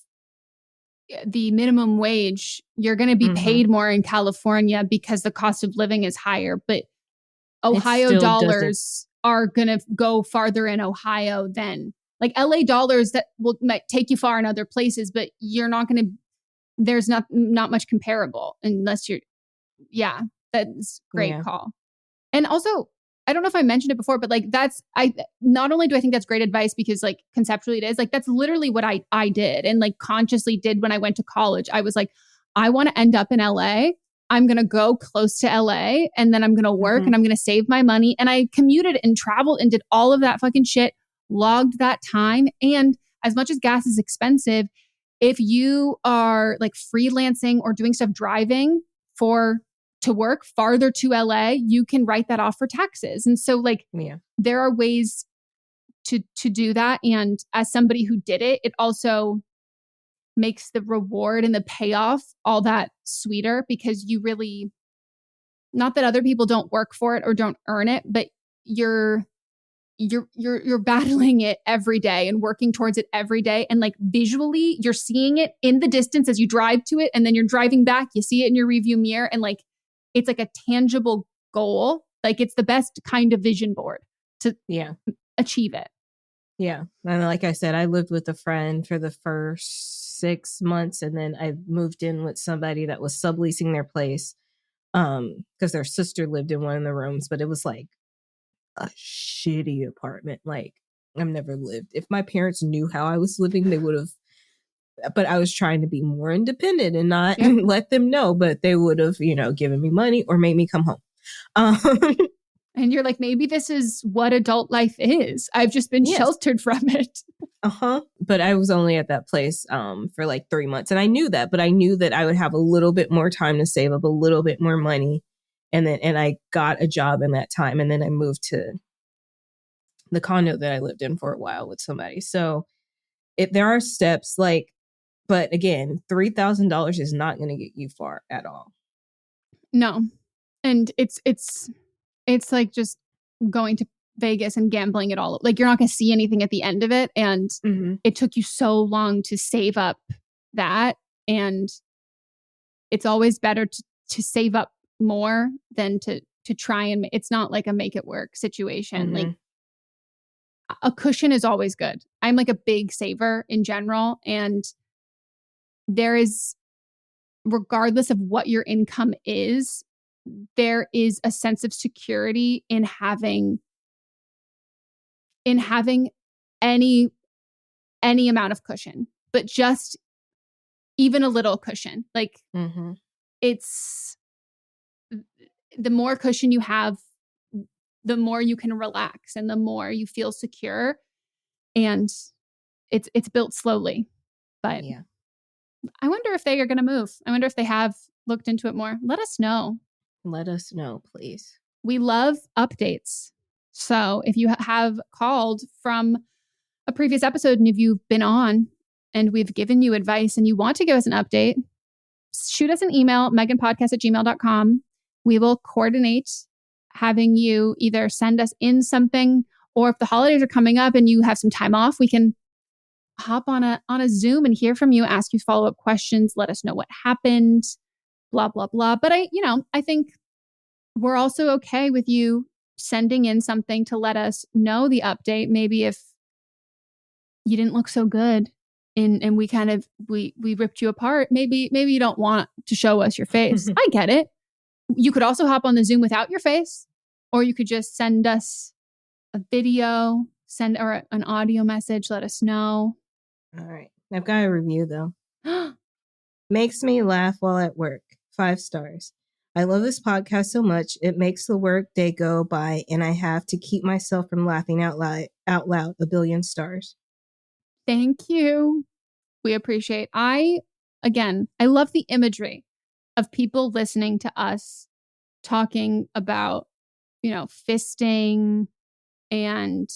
the minimum wage. You're going to be paid more in California because the cost of living is higher, but Ohio dollars are going to go farther in Ohio than like LA dollars that might take you far in other places, but you're not going to, there's not much comparable unless you're, that's great call. And also, I don't know if I mentioned it before, but like not only do I think that's great advice because like conceptually it is, like that's literally what I did and like consciously did when I went to college. I was like, I want to end up in LA. I'm going to go close to LA and then I'm going to work and I'm going to save my money. And I commuted and traveled and did all of that fucking shit, logged that time. And as much as gas is expensive, if you are like freelancing or doing stuff driving to work farther to LA, you can write that off for taxes. And so like, there are ways to do that. And as somebody who did it, it also makes the reward and the payoff all that sweeter because you really, not that other people don't work for it or don't earn it, but you're battling it every day and working towards it every day. And like visually, you're seeing it in the distance as you drive to it. And then you're driving back, you see it in your review mirror. And like, it's like a tangible goal. Like it's the best kind of vision board to achieve it. Yeah. And like I said, I lived with a friend for the first 6 months. And then I moved in with somebody that was subleasing their place because their sister lived in one of the rooms. But it was like a shitty apartment. Like I've never lived. If my parents knew how I was living, they would have. But I was trying to be more independent and not let them know. But they would have, given me money or made me come home. And you're like, maybe this is what adult life is. I've just been sheltered from it. but I was only at that place for like 3 months. And I knew that, but I knew that I would have a little bit more time to save up a little bit more money. And I got a job in that time. And then I moved to the condo that I lived in for a while with somebody. So there are steps like, but again, $3,000 is not going to get you far at all. No. And it's like just going to Vegas and gambling it all. Like you're not going to see anything at the end of it. And it took you so long to save up that. And it's always better to save up more than to try and it's not like a make it work situation. Like a cushion is always good. I'm like a big saver in general. And there is, regardless of what your income is, there is a sense of security in having any amount of cushion, but just even a little cushion. Like it's the more cushion you have, the more you can relax and the more you feel secure. And it's built slowly. But yeah. I wonder if they are going to move. I wonder if they have looked into it more. Let us know. Let us know, please. We love updates. So if you have called from a previous episode and if you've been on and we've given you advice and you want to give us an update, shoot us an email, meghanpodcast@gmail.com. We will coordinate having you either send us in something, or if the holidays are coming up and you have some time off, we can hop on a Zoom and hear from you, ask you follow-up questions, let us know what happened, blah, blah, blah. But I think we're also okay with you sending in something to let us know the update. Maybe if you didn't look so good and we kind of, we ripped you apart, maybe you don't want to show us your face. I get it. You could also hop on the Zoom without your face, or you could just send us a video, or an audio message, let us know. All right. I've got a review though. Makes me laugh while at work. 5 stars. I love this podcast so much. It makes the work day go by and I have to keep myself from laughing out loud. 1 billion stars. Thank you. We appreciate. I love the imagery of people listening to us talking about, fisting and,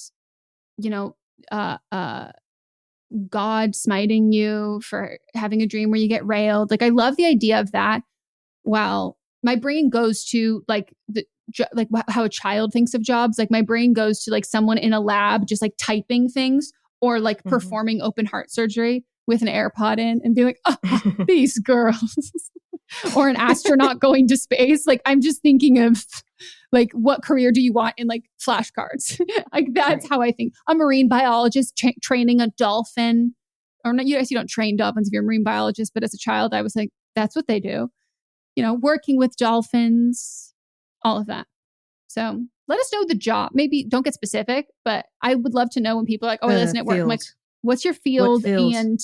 God smiting you for having a dream where you get railed. Like, I love the idea of that. Wow. My brain goes to how a child thinks of jobs. Like my brain goes to like someone in a lab, just like typing things, or like performing open heart surgery with an AirPod in and be like, oh, these girls, or an astronaut going to space. Like, I'm just thinking of like, what career do you want in like flashcards? Like, that's how I think. A marine biologist training a dolphin, or not. You don't train dolphins if you're a marine biologist, but as a child, I was like, that's what they do. Working with dolphins, all of that. So let us know the job. Maybe don't get specific, but I would love to know when people are like, oh, I listen at work. I'm like, what's your field and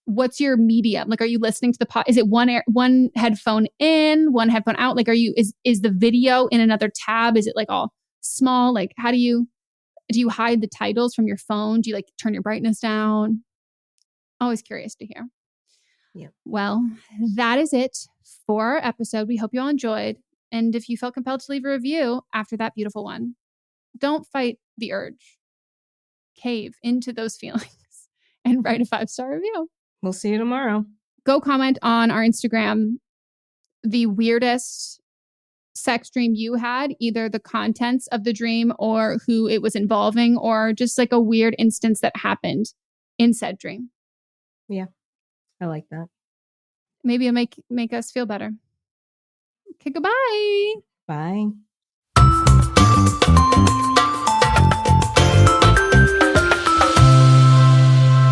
what's your medium? Like, are you listening to the pod? Is it one headphone in, one headphone out? Like, is the video in another tab? Is it like all small? Like, how do you hide the titles from your phone? Do you like turn your brightness down? Always curious to hear. Yeah. Well, that is it for our episode. We hope you all enjoyed. And if you felt compelled to leave a review after that beautiful one, don't fight the urge. Cave into those feelings and write a 5-star review. We'll see you tomorrow. Go comment on our Instagram the weirdest sex dream you had, either the contents of the dream or who it was involving, or just like a weird instance that happened in said dream. Yeah, I like that. Maybe it'll make us feel better. Okay, goodbye. Bye.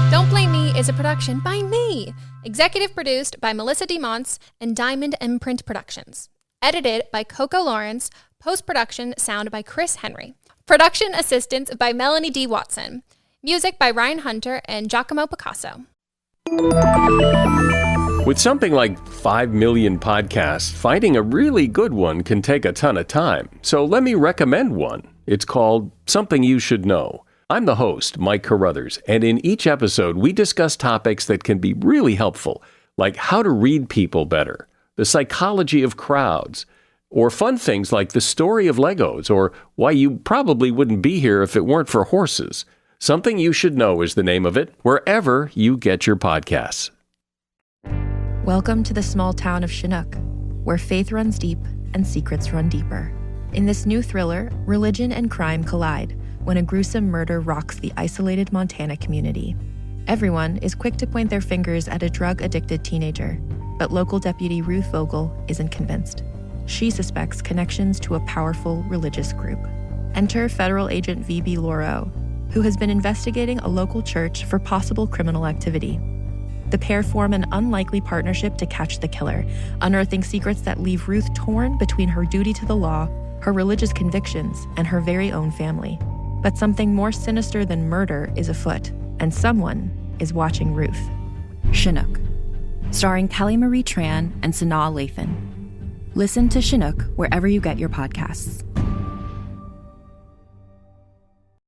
Don't Blame Me is a production by me. Executive produced by Melissa DeMonts and Diamond Imprint Productions. Edited by Coco Lawrence. Post-production sound by Chris Henry. Production assistance by Melanie D. Watson. Music by Ryan Hunter and Giacomo Picasso. With something like 5 million podcasts, finding a really good one can take a ton of time. So let me recommend one. It's called Something You Should Know. I'm the host, Mike Carruthers, and in each episode, we discuss topics that can be really helpful, like how to read people better, the psychology of crowds, or fun things like the story of Legos, or why you probably wouldn't be here if it weren't for horses. Something You Should Know is the name of it, wherever you get your podcasts. Welcome to the small town of Chinook, where faith runs deep and secrets run deeper. In this new thriller, religion and crime collide when a gruesome murder rocks the isolated Montana community. Everyone is quick to point their fingers at a drug-addicted teenager, but local deputy Ruth Vogel isn't convinced. She suspects connections to a powerful religious group. Enter federal agent V.B. Lauro, who has been investigating a local church for possible criminal activity. The pair form an unlikely partnership to catch the killer, unearthing secrets that leave Ruth torn between her duty to the law, her religious convictions, and her very own family. But something more sinister than murder is afoot, and someone is watching Ruth. Chinook, starring Kelly Marie Tran and Sanaa Lathan. Listen to Chinook wherever you get your podcasts.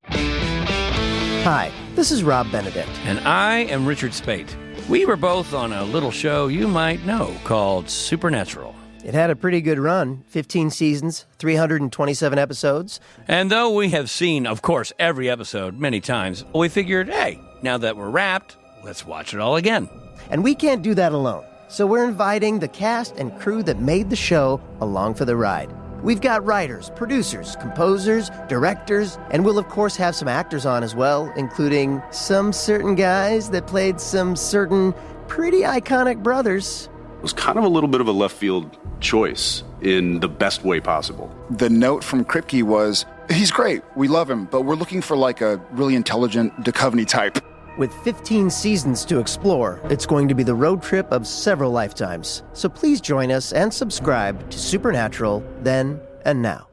Hi, this is Rob Benedict. And I am Richard Spate. We were both on a little show you might know called Supernatural. It had a pretty good run, 15 seasons, 327 episodes. And though we have seen, of course, every episode many times, we figured, hey, now that we're wrapped, let's watch it all again. And we can't do that alone. So we're inviting the cast and crew that made the show along for the ride. We've got writers, producers, composers, directors, and we'll of course have some actors on as well, including some certain guys that played some certain pretty iconic brothers. It was kind of a little bit of a left field choice in the best way possible. The note from Kripke was, he's great, we love him, but we're looking for like a really intelligent Duchovny type. With 15 seasons to explore, it's going to be the road trip of several lifetimes. So please join us and subscribe to Supernatural then and now.